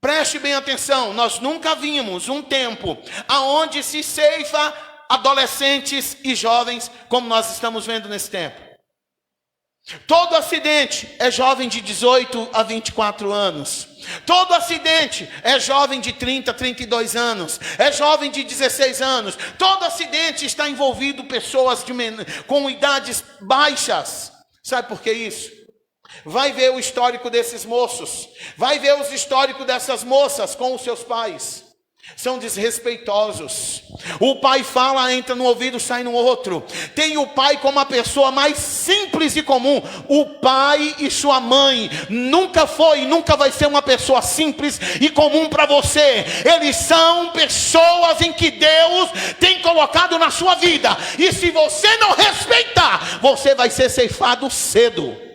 S1: Preste bem atenção, nós nunca vimos um tempo onde se ceifa adolescentes e jovens como nós estamos vendo nesse tempo. Todo acidente é jovem de 18 a 24 anos. Todo acidente é jovem de 30 a 32 anos. É jovem de 16 anos. Todo acidente está envolvido pessoas com idades baixas. Sabe por que isso? Vai ver o histórico desses moços. Vai ver os históricos dessas moças com os seus pais. São desrespeitosos. O pai fala, entra no ouvido, sai no outro. Tem o pai como a pessoa mais simples e comum. O pai e sua mãe nunca foi e nunca vai ser uma pessoa simples e comum para você. Eles são pessoas em que Deus tem colocado na sua vida. E se você não respeitar, você vai ser ceifado cedo.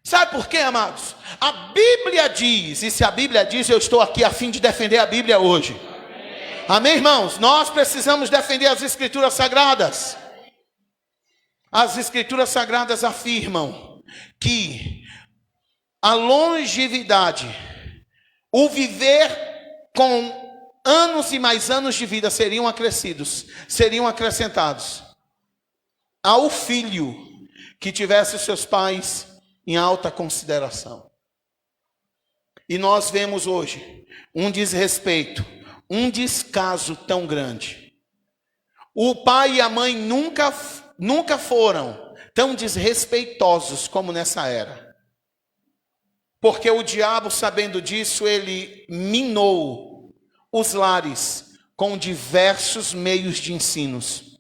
S1: Sabe por quê, amados? A Bíblia diz, e se a Bíblia diz, eu estou aqui a fim de defender a Bíblia hoje. Amém, irmãos? Nós precisamos defender as Escrituras Sagradas. As Escrituras Sagradas afirmam que a longevidade, o viver com anos e mais anos de vida seriam acrescidos, seriam acrescentados ao filho que tivesse os seus pais em alta consideração. E nós vemos hoje um desrespeito, um descaso tão grande. O pai e a mãe nunca foram tão desrespeitosos como nessa era. Porque o diabo, sabendo disso, ele minou os lares com diversos meios de ensinos,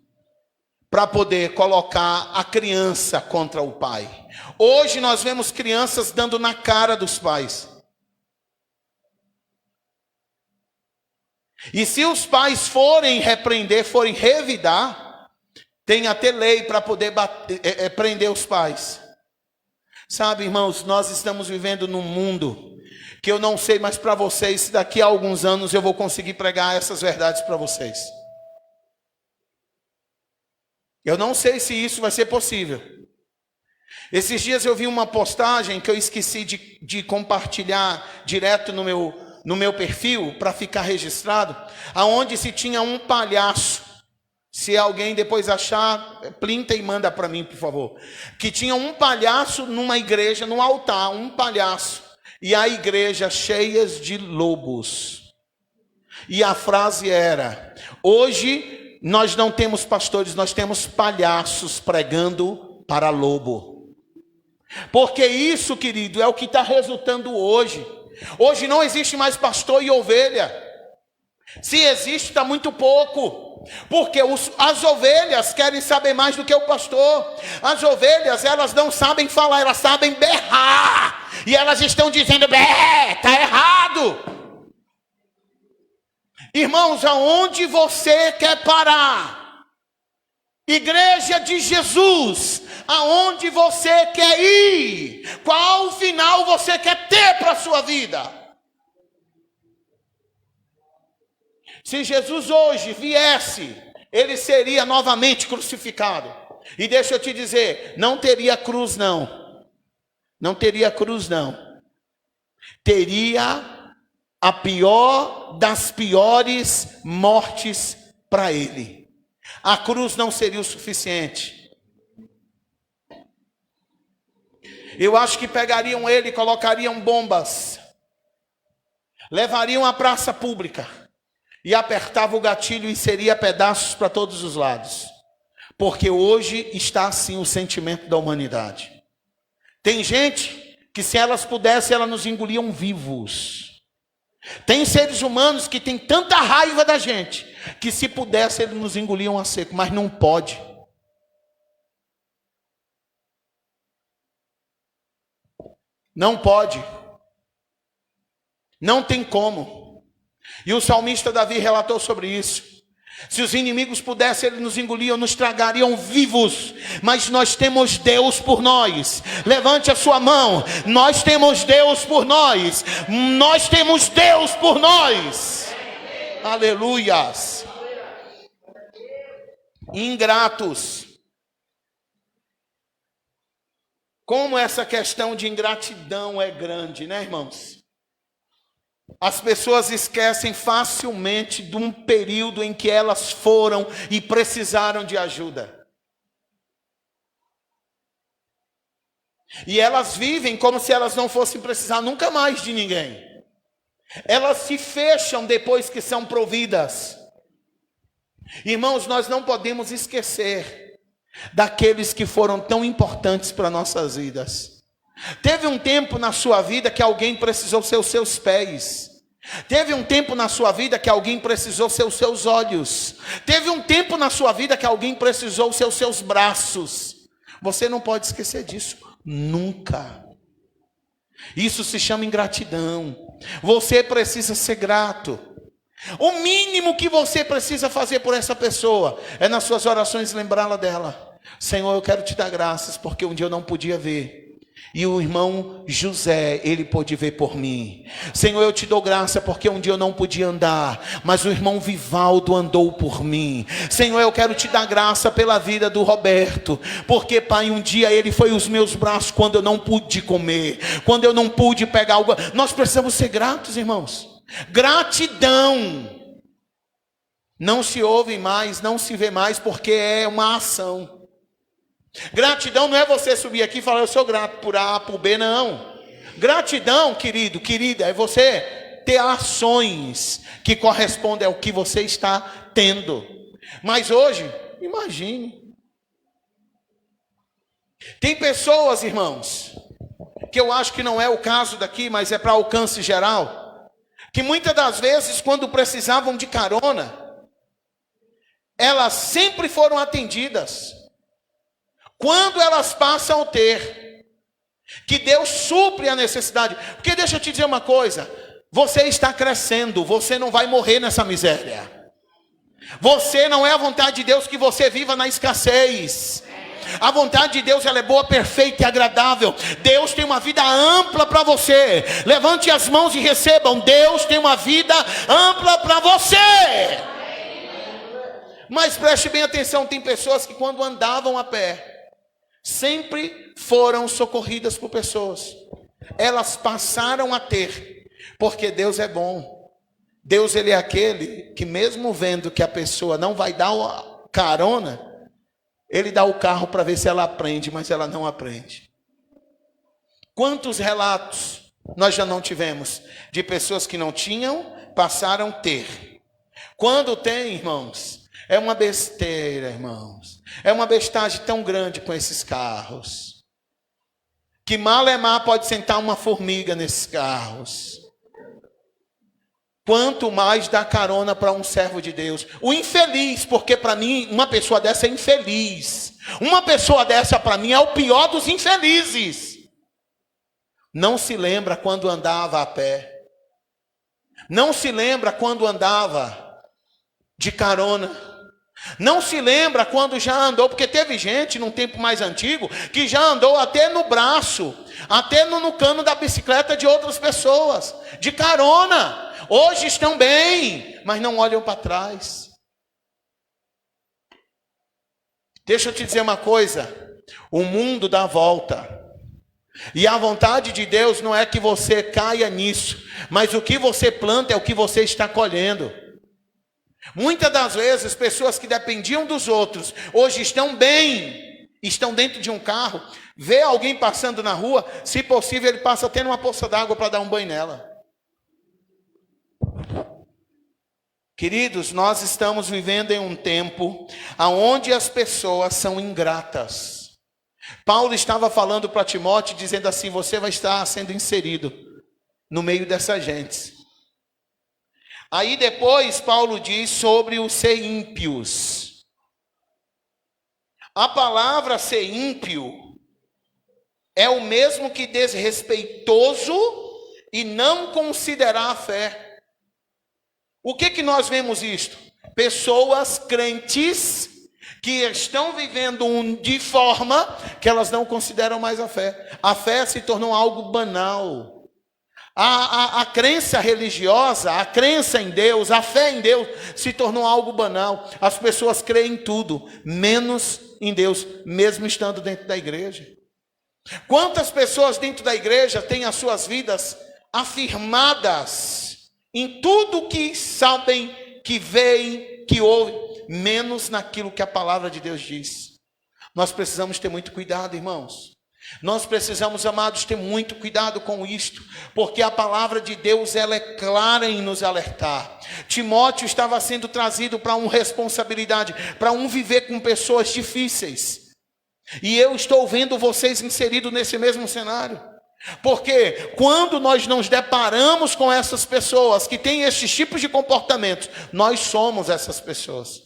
S1: para poder colocar a criança contra o pai. Hoje nós vemos crianças dando na cara dos pais. E se os pais forem repreender, forem revidar, tem até lei para poder prender os pais. Sabe, irmãos, nós estamos vivendo num mundo que eu não sei mais para vocês se daqui a alguns anos eu vou conseguir pregar essas verdades para vocês. Eu não sei se isso vai ser possível. Esses dias eu vi uma postagem que eu esqueci de compartilhar direto no meu perfil, para ficar registrado, aonde se tinha um palhaço. Se alguém depois achar, printa e manda para mim, por favor. Que tinha um palhaço numa igreja, no altar, um palhaço. E a igreja cheias de lobos. E a frase era: hoje nós não temos pastores, nós temos palhaços pregando para lobo. Porque isso, querido, é o que está resultando hoje. Hoje não existe mais pastor e ovelha. Se existe, está muito pouco. Porque as ovelhas querem saber mais do que o pastor. As ovelhas, elas não sabem falar, elas sabem berrar. E elas estão dizendo: bé, está errado. Irmãos, aonde você quer parar? Igreja de Jesus, aonde você quer ir? Qual final você quer ter para a sua vida? Se Jesus hoje viesse, ele seria novamente crucificado. E deixa eu te dizer, não teria cruz não. Não teria cruz não. Teria a pior das piores mortes para ele. A cruz não seria o suficiente. Eu acho que pegariam ele e colocariam bombas. Levariam à praça pública. E apertava o gatilho e seria pedaços para todos os lados. Porque hoje está assim o sentimento da humanidade. Tem gente que se elas pudessem, elas nos engoliam vivos. Tem seres humanos que têm tanta raiva da gente, que se pudesse eles nos engoliam a seco, mas não pode. Não pode. Não tem como. E o salmista Davi relatou sobre isso. Se os inimigos pudessem, eles nos engoliam, nos tragariam vivos. Mas nós temos Deus por nós. Levante a sua mão. Nós temos Deus por nós. Nós temos Deus por nós. Aleluias. Ingratos. Como essa questão de ingratidão é grande, né, irmãos? As pessoas esquecem facilmente de um período em que elas foram e precisaram de ajuda. E elas vivem como se elas não fossem precisar nunca mais de ninguém. Elas se fecham depois que são providas. Irmãos, nós não podemos esquecer daqueles que foram tão importantes para nossas vidas. Teve um tempo na sua vida que alguém precisou ser os seus pés. Teve um tempo na sua vida que alguém precisou ser os seus olhos. Teve um tempo na sua vida que alguém precisou ser os seus braços. Você não pode esquecer disso, nunca. Isso se chama ingratidão. Você precisa ser grato. O mínimo que você precisa fazer por essa pessoa é nas suas orações lembrá-la dela. Senhor, eu quero te dar graças porque um dia eu não podia ver. E o irmão José, ele pôde ver por mim. Senhor, eu te dou graça porque um dia eu não podia andar, mas o irmão Vivaldo andou por mim. Senhor, eu quero te dar graça pela vida do Roberto, porque, Pai, um dia ele foi os meus braços quando eu não pude comer, quando eu não pude pegar algo. Nós precisamos ser gratos, irmãos. Gratidão não se ouve mais, não se vê mais, porque é uma ação. Gratidão não é você subir aqui e falar: eu sou grato por A, por B, não. Gratidão, querido, querida, é você ter ações que correspondem ao que você está tendo. Mas hoje, imagine. Tem pessoas, irmãos, que eu acho que não é o caso daqui, mas é para alcance geral, que muitas das vezes, quando precisavam de carona, elas sempre foram atendidas. Quando elas passam a ter, que Deus supre a necessidade. Porque deixa eu te dizer uma coisa, Você está crescendo, você não vai morrer nessa miséria. Você não é a vontade de Deus que você viva na escassez. A vontade de Deus, ela é boa, perfeita e agradável. Deus tem uma vida ampla para você. Levante as mãos e recebam. Deus tem uma vida ampla para você. Mas preste bem atenção, tem pessoas que quando andavam a pé, sempre foram socorridas por pessoas. Elas passaram a ter, porque Deus é bom. Deus, ele é aquele que mesmo vendo que a pessoa não vai dar carona, ele dá o carro para ver se ela aprende, mas ela não aprende. Quantos relatos nós já não tivemos de pessoas que não tinham, passaram a ter? Quando tem, irmãos, é uma besteira, irmãos. É uma bestagem tão grande com esses carros, que malemar pode sentar uma formiga nesses carros. Quanto mais dar carona para um servo de Deus. O infeliz, porque para mim uma pessoa dessa é infeliz. Uma pessoa dessa para mim é o pior dos infelizes. Não se lembra quando andava a pé. Não se lembra quando andava de carona. Não se lembra quando já andou, porque teve gente num tempo mais antigo que já andou até no braço, até no cano da bicicleta de outras pessoas, de carona. Hoje estão bem, mas não olham para trás. Deixa eu te dizer uma coisa, o mundo dá volta. E a vontade de Deus não é que você caia nisso, mas o que você planta é o que você está colhendo. Muitas das vezes, pessoas que dependiam dos outros, hoje estão bem, estão dentro de um carro, vê alguém passando na rua, se possível ele passa até numa poça d'água para dar um banho nela. Queridos, nós estamos vivendo em um tempo onde as pessoas são ingratas. Paulo estava falando para Timóteo, dizendo assim, você vai estar sendo inserido no meio dessa gente. Aí depois Paulo diz sobre os ser ímpios. A palavra ser ímpio é o mesmo que desrespeitoso e não considerar a fé. O que nós vemos isto? Pessoas crentes que estão vivendo de forma que elas não consideram mais a fé. A fé se tornou algo banal. A crença religiosa, a crença em Deus, a fé em Deus se tornou algo banal. As pessoas creem em tudo, menos em Deus, mesmo estando dentro da igreja. Quantas pessoas dentro da igreja têm as suas vidas afirmadas em tudo que sabem, que veem, que ouvem, menos naquilo que a palavra de Deus diz? Nós precisamos ter muito cuidado, irmãos. Nós precisamos, amados, ter muito cuidado com isto, porque a palavra de Deus, ela é clara em nos alertar. Timóteo estava sendo trazido para uma responsabilidade, para viver com pessoas difíceis. E eu estou vendo vocês inseridos nesse mesmo cenário. Porque quando nós nos deparamos com essas pessoas que têm esses tipos de comportamentos, nós somos essas pessoas.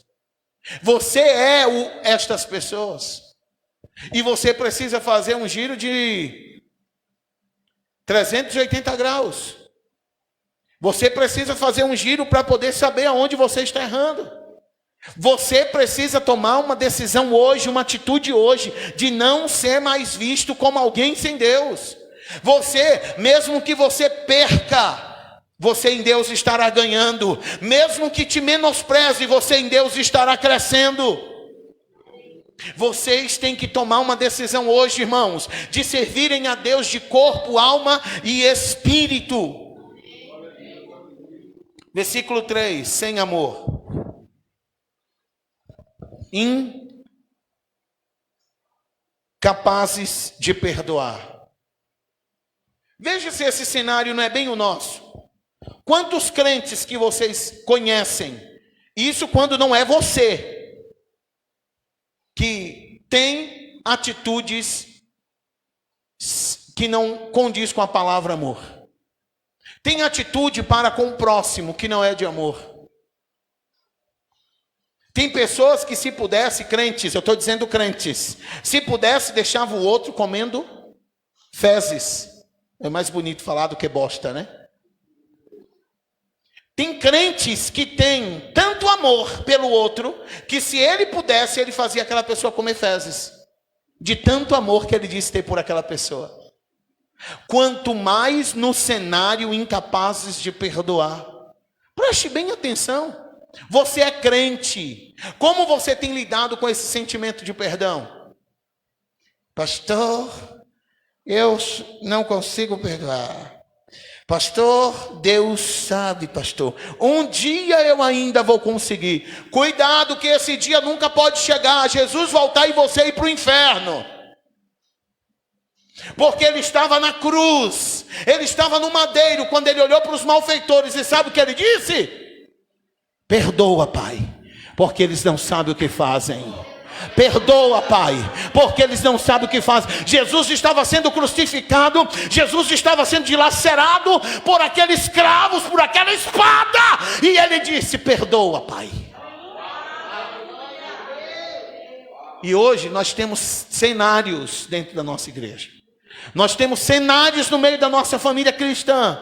S1: Você é estas pessoas. E você precisa fazer um giro de 380 graus. Você precisa fazer um giro para poder saber aonde você está errando. Você precisa tomar uma decisão hoje, uma atitude hoje, de não ser mais visto como alguém sem Deus. Você, mesmo que você perca, você em Deus estará ganhando. Mesmo que te menospreze, você em Deus estará crescendo. Vocês têm que tomar uma decisão hoje, irmãos, de servirem a Deus de corpo, alma e espírito. Versículo 3, sem amor. Incapazes de perdoar. Veja se esse cenário não é bem o nosso. Quantos crentes que vocês conhecem, isso quando não é você, que tem atitudes que não condiz com a palavra amor. Tem atitude para com o próximo que não é de amor. Tem pessoas que se pudesse, crentes, eu estou dizendo crentes, se pudesse deixava o outro comendo fezes. É mais bonito falar do que bosta, né? Tem crentes que têm tanto amor pelo outro, que se ele pudesse, ele fazia aquela pessoa comer fezes. De tanto amor que ele disse ter por aquela pessoa. Quanto mais no cenário incapazes de perdoar. Preste bem atenção. Você é crente. Como você tem lidado com esse sentimento de perdão? Pastor, eu não consigo perdoar. Pastor, Deus sabe, pastor. Um dia eu ainda vou conseguir. Cuidado que esse dia nunca pode chegar. Jesus voltar e você ir para o inferno. Porque ele estava na cruz. Ele estava no madeiro quando ele olhou para os malfeitores. E sabe o que ele disse? Perdoa, Pai, porque eles não sabem o que fazem. Perdoa, Pai, porque eles não sabem o que fazem. Jesus estava sendo crucificado, Jesus estava sendo dilacerado por aqueles cravos, por aquela espada, e ele disse: perdoa, Pai. E hoje nós temos cenários dentro da nossa igreja, nós temos cenários no meio da nossa família cristã,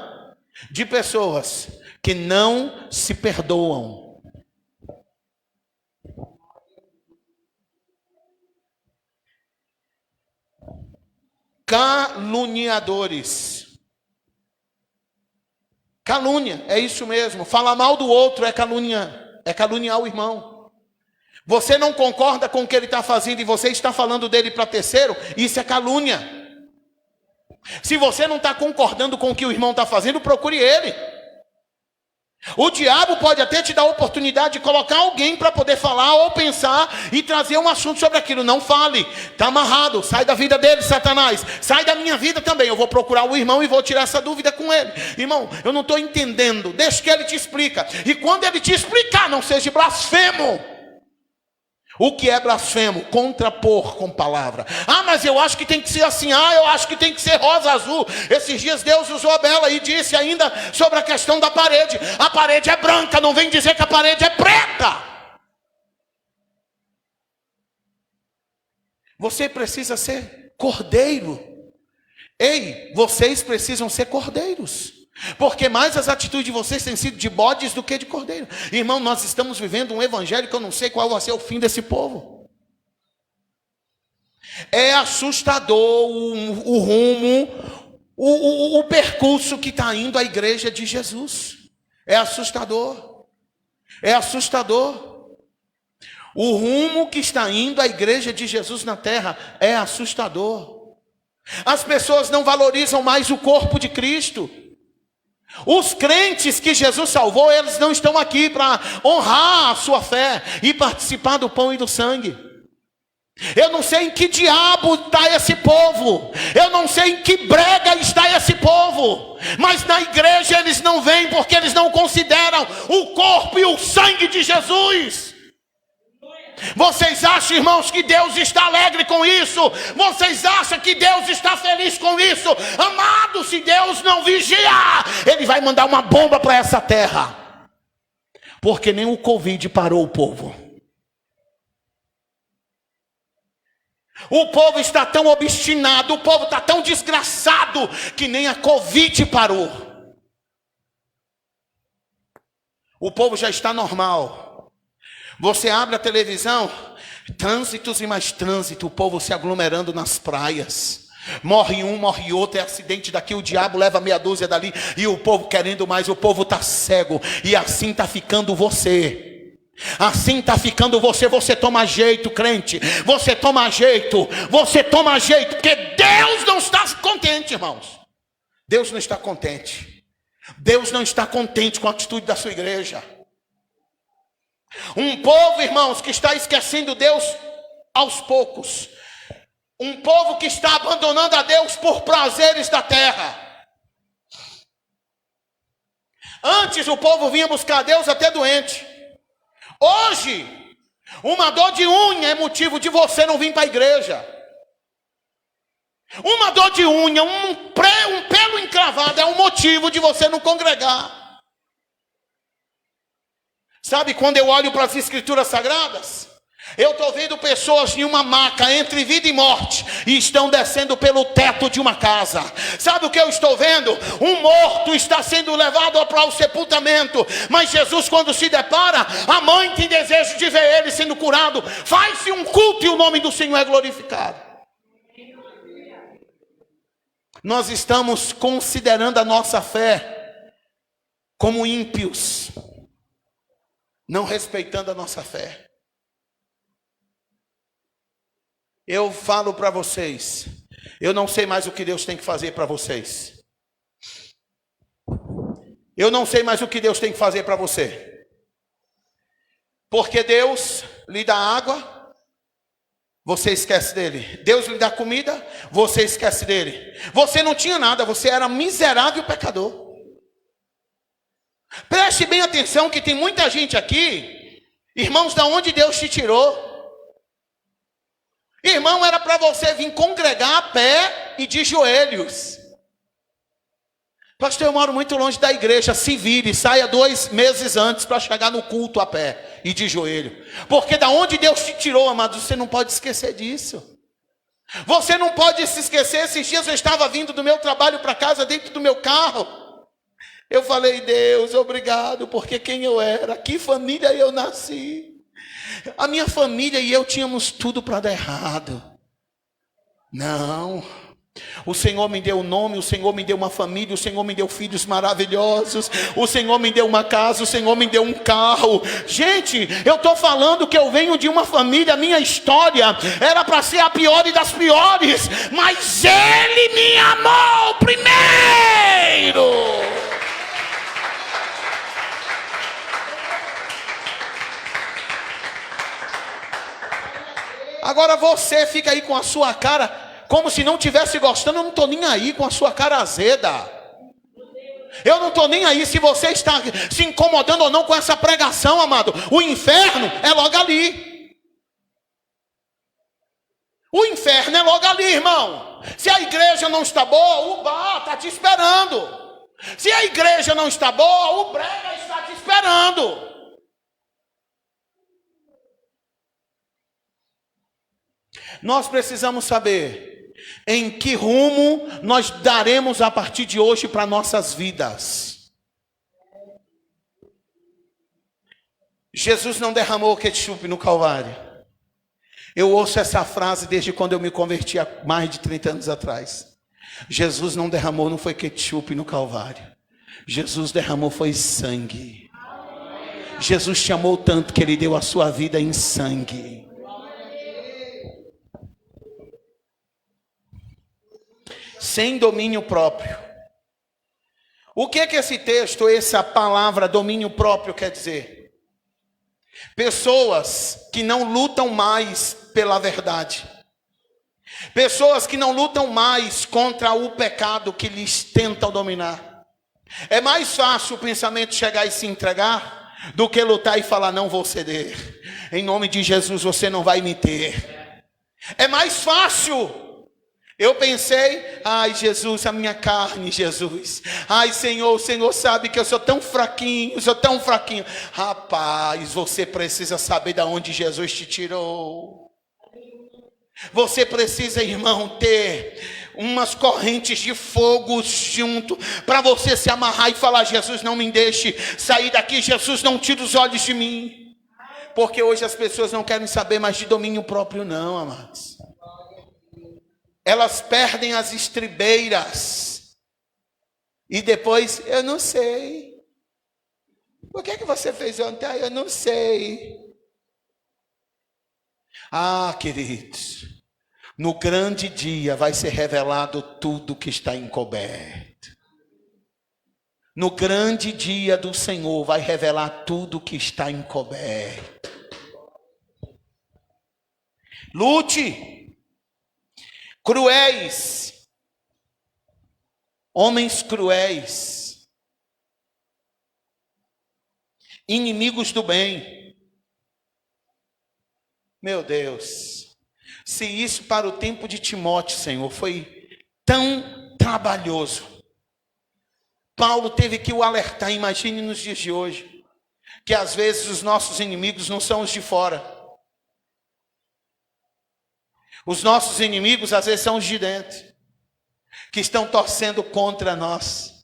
S1: de pessoas que não se perdoam. Caluniadores. Calúnia, é isso mesmo. Falar mal do outro é caluniar o irmão. Você não concorda com o que ele está fazendo e você está falando dele para terceiro, isso é calúnia. Se você não está concordando com o que o irmão está fazendo, procure ele. O diabo pode até te dar a oportunidade de colocar alguém para poder falar ou pensar e trazer um assunto sobre aquilo. Não fale, está amarrado, sai da vida dele, Satanás, sai da minha vida também. Eu vou procurar o irmão e vou tirar essa dúvida com ele. Irmão, eu não estou entendendo, deixa que ele te explica. E quando ele te explicar, não seja blasfemo. O que é blasfemo? Contrapor com palavra. Ah, mas eu acho que tem que ser assim. Ah, eu acho que tem que ser rosa azul. Esses dias Deus usou a Bela e disse ainda sobre a questão da parede. A parede é branca, não vem dizer que a parede é preta. Você precisa ser cordeiro. Ei, vocês precisam ser cordeiros. Porque mais as atitudes de vocês têm sido de bodes do que de cordeiro. Irmão, nós estamos vivendo um evangelho que eu não sei qual vai ser o fim desse povo. É assustador o rumo, o percurso que está indo a igreja de Jesus. É assustador. É assustador. O rumo que está indo a igreja de Jesus na terra é assustador. As pessoas não valorizam mais o corpo de Cristo. Os crentes que Jesus salvou, eles não estão aqui para honrar a sua fé e participar do pão e do sangue. Eu não sei em que diabo está esse povo, eu não sei em que brega está esse povo, mas na igreja eles não vêm porque eles não consideram o corpo e o sangue de Jesus. Vocês acham, irmãos, que Deus está alegre com isso? Vocês acham que Deus está feliz com isso? Amado, se Deus não vigiar, Ele vai mandar uma bomba para essa terra. Porque nem o Covid parou o povo. O povo está tão obstinado, o povo está tão desgraçado, que nem a Covid parou. O povo já está normal. Você abre a televisão, trânsitos e mais trânsito, o povo se aglomerando nas praias. Morre um, morre outro, é acidente daqui, o diabo leva meia dúzia dali, e o povo querendo mais, o povo está cego. E assim está ficando você. Assim está ficando você. Você toma jeito, crente. Você toma jeito, porque Deus não está contente, irmãos. Deus não está contente. Deus não está contente com a atitude da sua igreja. Um povo, irmãos, que está esquecendo Deus aos poucos. Um povo que está abandonando a Deus por prazeres da terra. Antes o povo vinha buscar Deus até doente. Hoje, uma dor de unha é motivo de você não vir para a igreja. Uma dor de unha, um pelo encravado é um motivo de você não congregar. Sabe, quando eu olho para as escrituras sagradas, Eu estou vendo pessoas em uma maca entre vida e morte e estão descendo pelo teto de uma casa. Sabe o que eu estou vendo? Um morto está sendo levado para o sepultamento, mas Jesus, quando se depara, a mãe tem desejo de ver ele sendo curado. Faz-se um culto e o nome do Senhor é glorificado. Nós estamos considerando a nossa fé como ímpios, não respeitando a nossa fé. Eu falo para vocês, eu não sei mais o que Deus tem que fazer para vocês. Eu não sei mais o que Deus tem que fazer para você. Porque Deus lhe dá água, você esquece dele. Deus lhe dá comida, você esquece dele. Você não tinha nada, você era miserável pecador. Preste bem atenção que tem muita gente aqui, irmãos, da onde Deus te tirou. Irmão, era para você vir congregar a pé e de joelhos. Pastor, eu moro muito longe da igreja. Se vire, saia 2 meses antes para chegar no culto a pé e de joelho. Porque da onde Deus te tirou, amado, você não pode esquecer disso. Você não pode se esquecer. Esses dias eu estava vindo do meu trabalho para casa dentro do meu carro. Eu falei, Deus, obrigado, porque quem eu era, que família eu nasci. A minha família e eu tínhamos tudo para dar errado. Não. O Senhor me deu um nome, o Senhor me deu uma família, o Senhor me deu filhos maravilhosos, o Senhor me deu uma casa, o Senhor me deu um carro. Gente, eu estou falando que eu venho de uma família, minha história era para ser a pior das piores, mas Ele me amou primeiro. Agora você fica aí com a sua cara, como se não estivesse gostando. Eu não estou nem aí com a sua cara azeda. Eu não estou nem aí se você está se incomodando ou não com essa pregação, amado. O inferno é logo ali. O inferno é logo ali, irmão. Se a igreja não está boa, o bar está te esperando. Se a igreja não está boa, o brega está te esperando. Nós precisamos saber em que rumo nós daremos a partir de hoje para nossas vidas. Jesus não derramou ketchup no Calvário. Eu ouço essa frase desde quando eu me converti há mais de 30 anos atrás. Jesus não derramou, não foi ketchup no Calvário. Jesus derramou foi sangue. Jesus te amou tanto que Ele deu a sua vida em sangue. Sem domínio próprio. O que esse texto, essa palavra domínio próprio quer dizer? Pessoas que não lutam mais pela verdade. Pessoas que não lutam mais contra o pecado que lhes tentam dominar. É mais fácil o pensamento chegar e se entregar do que lutar e falar, não vou ceder. Em nome de Jesus você não vai me ter. É mais fácil. Eu pensei, ai Jesus, a minha carne, Jesus. Ai Senhor, o Senhor sabe que eu sou tão fraquinho, Rapaz, você precisa saber de onde Jesus te tirou. Você precisa, irmão, ter umas correntes de fogo junto, para você se amarrar e falar, Jesus, não me deixe sair daqui, Jesus, não tire os olhos de mim. Porque hoje as pessoas não querem saber mais de domínio próprio não, amados. Elas perdem as estribeiras. E depois, eu não sei. O que você fez ontem? Eu não sei. Ah, queridos, no grande dia vai ser revelado tudo que está encoberto. No grande dia do Senhor vai revelar tudo que está encoberto. Lute. Cruéis, homens cruéis, inimigos do bem. Meu Deus, se isso para o tempo de Timóteo, Senhor, foi tão trabalhoso, Paulo teve que o alertar. Imagine nos dias de hoje, que às vezes os nossos inimigos não são os de fora. Os nossos inimigos às vezes são os de dentro, que estão torcendo contra nós.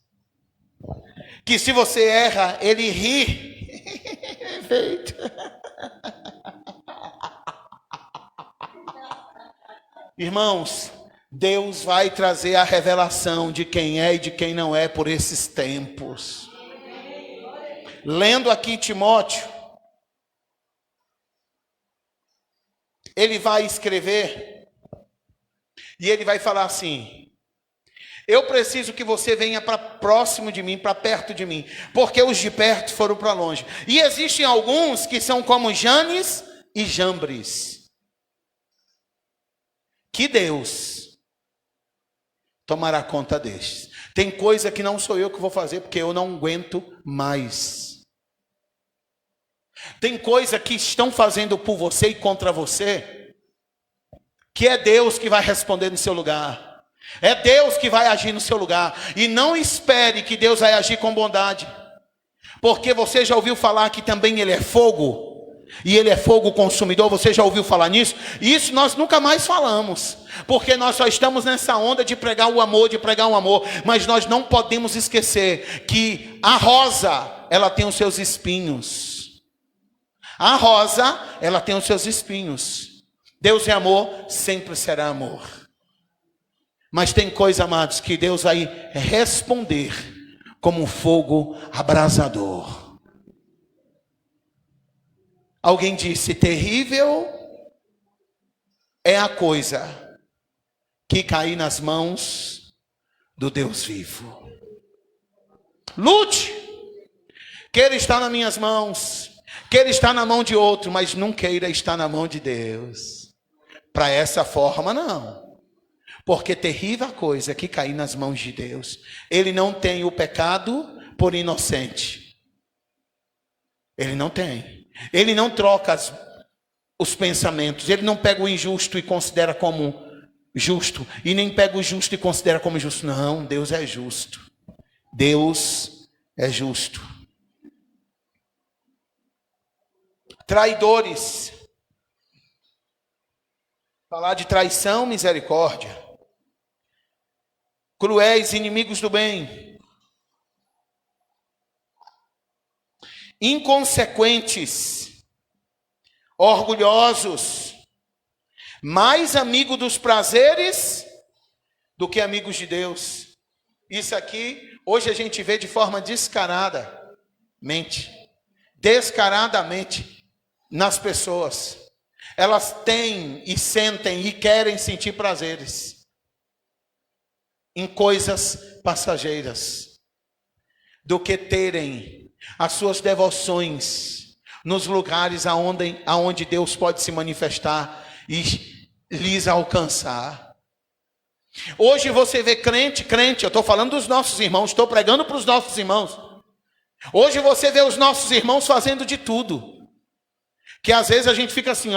S1: Que se você erra, ele ri. Perfeito. Irmãos, Deus vai trazer a revelação de quem é e de quem não é por esses tempos. Lendo aqui Timóteo, ele vai escrever e ele vai falar assim: eu preciso que você venha para próximo de mim, para perto de mim, porque os de perto foram para longe. E existem alguns que são como Janes e Jambres, que Deus tomará conta destes. Tem coisa que não sou eu que vou fazer, porque eu não aguento mais. Tem coisa que estão fazendo por você e contra você, que é Deus que vai responder no seu lugar. É Deus que vai agir no seu lugar. E não espere que Deus vai agir com bondade, porque você já ouviu falar que também Ele é fogo, e Ele é fogo consumidor. Você já ouviu falar nisso? Isso nós nunca mais falamos, porque nós só estamos nessa onda de pregar o amor, mas nós não podemos esquecer que a rosa, ela tem os seus espinhos. A rosa, ela tem os seus espinhos. Deus é amor, sempre será amor. Mas tem coisa, amados, que Deus vai responder como um fogo abrasador. Alguém disse: terrível é a coisa que cair nas mãos do Deus vivo. Lute, queira estar nas minhas mãos, queira estar na mão de outro, mas não queira estar na mão de Deus. Para essa forma, não. Porque terrível a coisa que cair nas mãos de Deus. Ele não tem o pecado por inocente. Ele não tem. Ele não troca os pensamentos. Ele não pega o injusto e considera como justo. E nem pega o justo e considera como justo. Não, Deus é justo. Deus é justo. Traidores. Falar de traição, misericórdia. Cruéis, inimigos do bem. Inconsequentes, orgulhosos, mais amigo dos prazeres do que amigos de Deus. Isso aqui, hoje a gente vê de forma descaradamente nas pessoas. Elas têm e sentem e querem sentir prazeres em coisas passageiras, do que terem as suas devoções nos lugares aonde Deus pode se manifestar e lhes alcançar. Hoje você vê crente, eu estou falando dos nossos irmãos, estou pregando para os nossos irmãos. Hoje você vê os nossos irmãos fazendo de tudo, que às vezes a gente fica assim,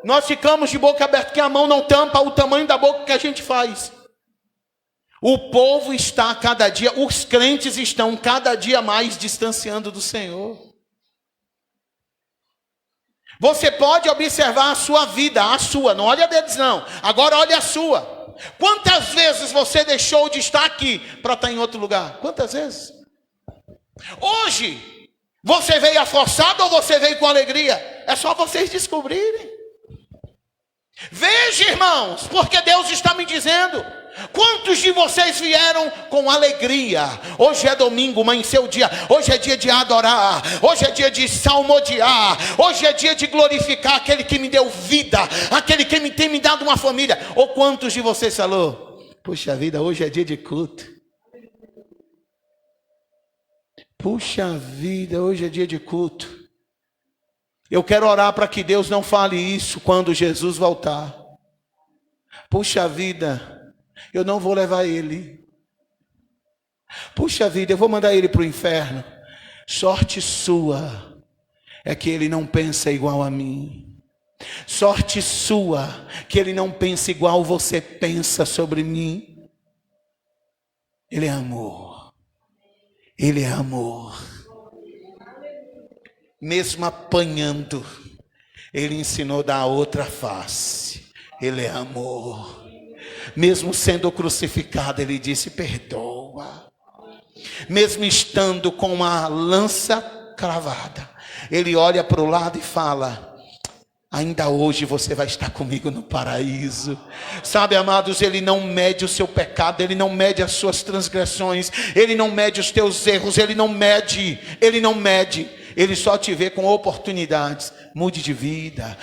S1: nós ficamos de boca aberta, que a mão não tampa o tamanho da boca que a gente faz. O povo está cada dia, os crentes estão cada dia mais distanciando do Senhor. Você pode observar a sua vida, não olha a deles não, agora olha a sua. Quantas vezes você deixou de estar aqui para estar em outro lugar? Quantas vezes? Hoje, você veio forçado ou você veio com alegria? É só vocês descobrirem. Veja, irmãos, porque Deus está me dizendo: quantos de vocês vieram com alegria? Hoje é domingo, amanheceu o dia. Hoje é dia de adorar. Hoje é dia de salmodiar. Hoje é dia de glorificar aquele que me deu vida, aquele que tem me dado uma família. Ou quantos de vocês falou: puxa vida, hoje é dia de culto. Puxa vida, hoje é dia de culto. Eu quero orar para que Deus não fale isso quando Jesus voltar. Puxa vida, eu não vou levar ele. Puxa vida, eu vou mandar ele para o inferno. Sorte sua é que ele não pensa igual a mim. Sorte sua que ele não pensa igual você pensa sobre mim. Ele é amor. Ele é amor. mesmo apanhando, Ele ensinou da outra face. Ele é amor. Mesmo sendo crucificado, Ele disse: perdoa. Mesmo estando com uma lança cravada, Ele olha para o lado e fala: ainda hoje você vai estar comigo no paraíso. Sabe, amados, Ele não mede o seu pecado, Ele não mede as suas transgressões, Ele não mede os teus erros, Ele não mede. Ele só te vê com oportunidades. Mude de vida,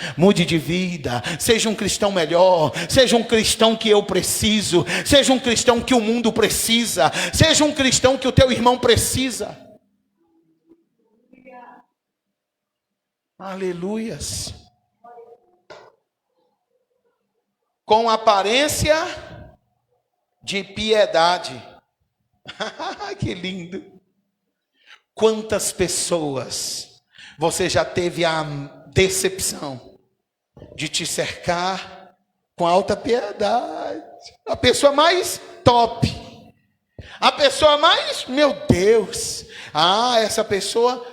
S1: seja um cristão melhor, seja um cristão que eu preciso, seja um cristão que o mundo precisa, seja um cristão que o teu irmão precisa. Aleluias. Com aparência de piedade. Que lindo. Quantas pessoas você já teve a decepção de te cercar com alta piedade? A pessoa mais top, a pessoa mais, meu Deus, essa pessoa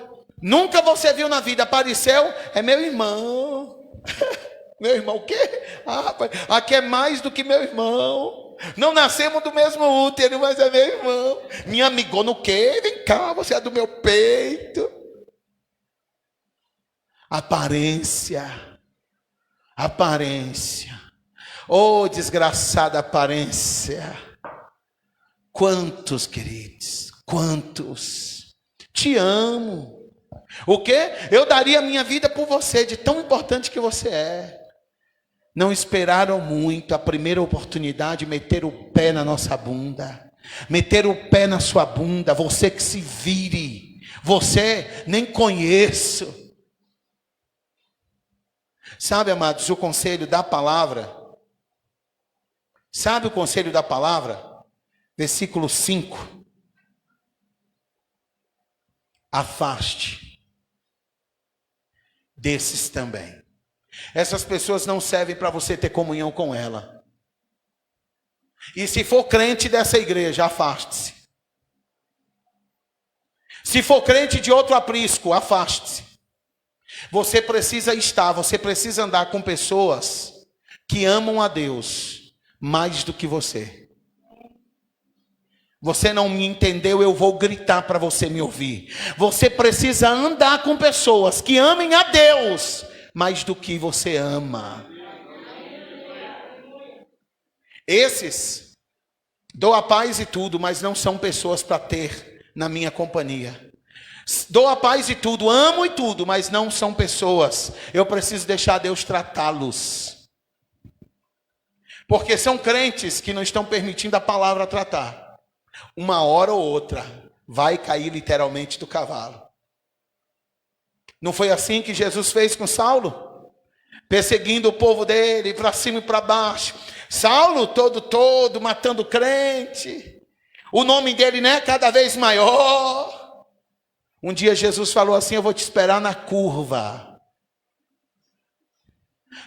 S1: nunca você viu na vida, apareceu, é meu irmão. Meu irmão, o quê? Rapaz, aqui é mais do que meu irmão. Não nascemos do mesmo útero, mas é meu irmão. Minha amigona, o quê? Vem cá, você é do meu peito. Aparência. Oh, desgraçada aparência. Quantos, queridos, quantos? Te amo. O quê? Eu daria a minha vida por você, de tão importante que você é. Não esperaram muito a primeira oportunidade, meter o pé na nossa bunda, meter o pé na sua bunda. Você que se vire, você nem conheço. Sabe, amados, o conselho da palavra? Sabe o conselho da palavra? Versículo 5. Afaste desses também. Essas pessoas não servem para você ter comunhão com ela. E se for crente dessa igreja, afaste-se. Se for crente de outro aprisco, afaste-se. Você precisa andar com pessoas que amam a Deus mais do que você. Você não me entendeu, eu vou gritar para você me ouvir. Você precisa andar com pessoas que amem a Deus mais do que você ama. Esses, dou a paz e tudo, mas não são pessoas para ter na minha companhia. Dou a paz e tudo, amo e tudo, mas não são pessoas. Eu preciso deixar Deus tratá-los. Porque são crentes que não estão permitindo a palavra tratar. Uma hora ou outra vai cair literalmente do cavalo. Não foi assim que Jesus fez com Saulo? Perseguindo o povo dele, para cima e para baixo. Saulo todo, matando crente. O nome dele, cada vez maior. Um dia Jesus falou assim: eu vou te esperar na curva.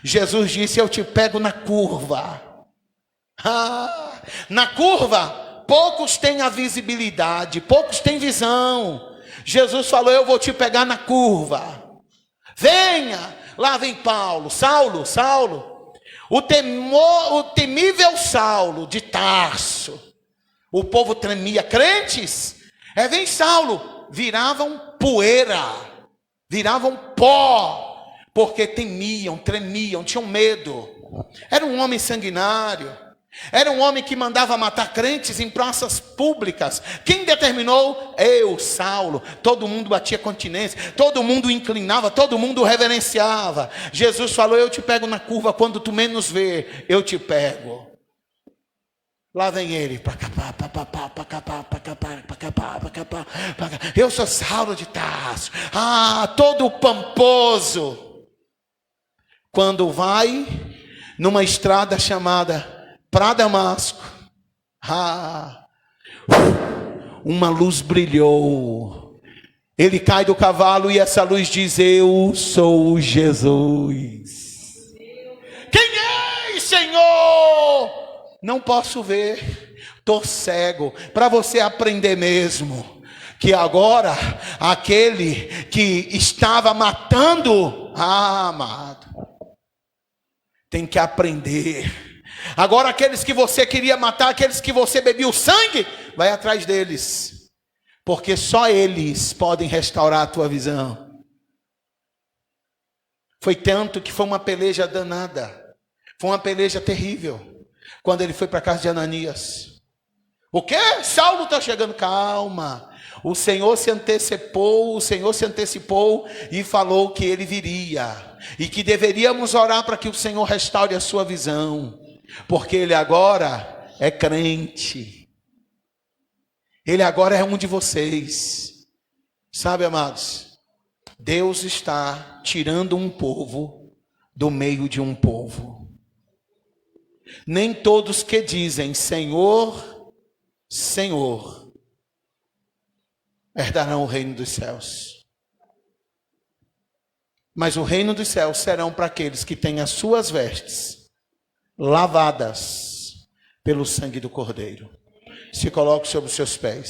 S1: Jesus disse: eu te pego na curva. Na curva, poucos têm a visibilidade, poucos têm visão. Jesus falou: eu vou te pegar na curva. Venha. Lá vem Paulo. Saulo. O temível Saulo de Tarso. O povo tremia. Crentes, vem Saulo. Viravam poeira. Viravam pó. Porque temiam, tremiam, tinham medo. Era um homem sanguinário. Era um homem que mandava matar crentes em praças públicas. Quem determinou? Eu, Saulo. Todo mundo batia continência, todo mundo inclinava, todo mundo reverenciava. Jesus falou: eu te pego na curva, quando tu menos vê, eu te pego. Lá vem ele. Eu sou Saulo de Tarso. Todo pamposo. Quando vai numa estrada chamada para Damasco, uma luz brilhou. Ele cai do cavalo e essa luz diz: eu sou Jesus. Quem és, Senhor? Não posso ver, estou cego. Para você aprender mesmo, que agora aquele que estava matando, amado, tem que aprender. Agora aqueles que você queria matar, aqueles que você bebia o sangue, vai atrás deles, porque só eles podem restaurar a tua visão. Foi tanto que foi uma peleja danada, foi uma peleja terrível, quando ele foi para a casa de Ananias. O quê? Saulo está chegando. Calma, o Senhor se antecipou e falou que ele viria, e que deveríamos orar para que o Senhor restaure a sua visão, porque ele agora é crente, ele agora é um de vocês. Sabe, amados, Deus está tirando um povo do meio de um povo. Nem todos que dizem Senhor, Senhor, herdarão o reino dos céus. Mas o reino dos céus serão para aqueles que têm as suas vestes lavadas pelo sangue do Cordeiro. Se coloque sobre os seus pés.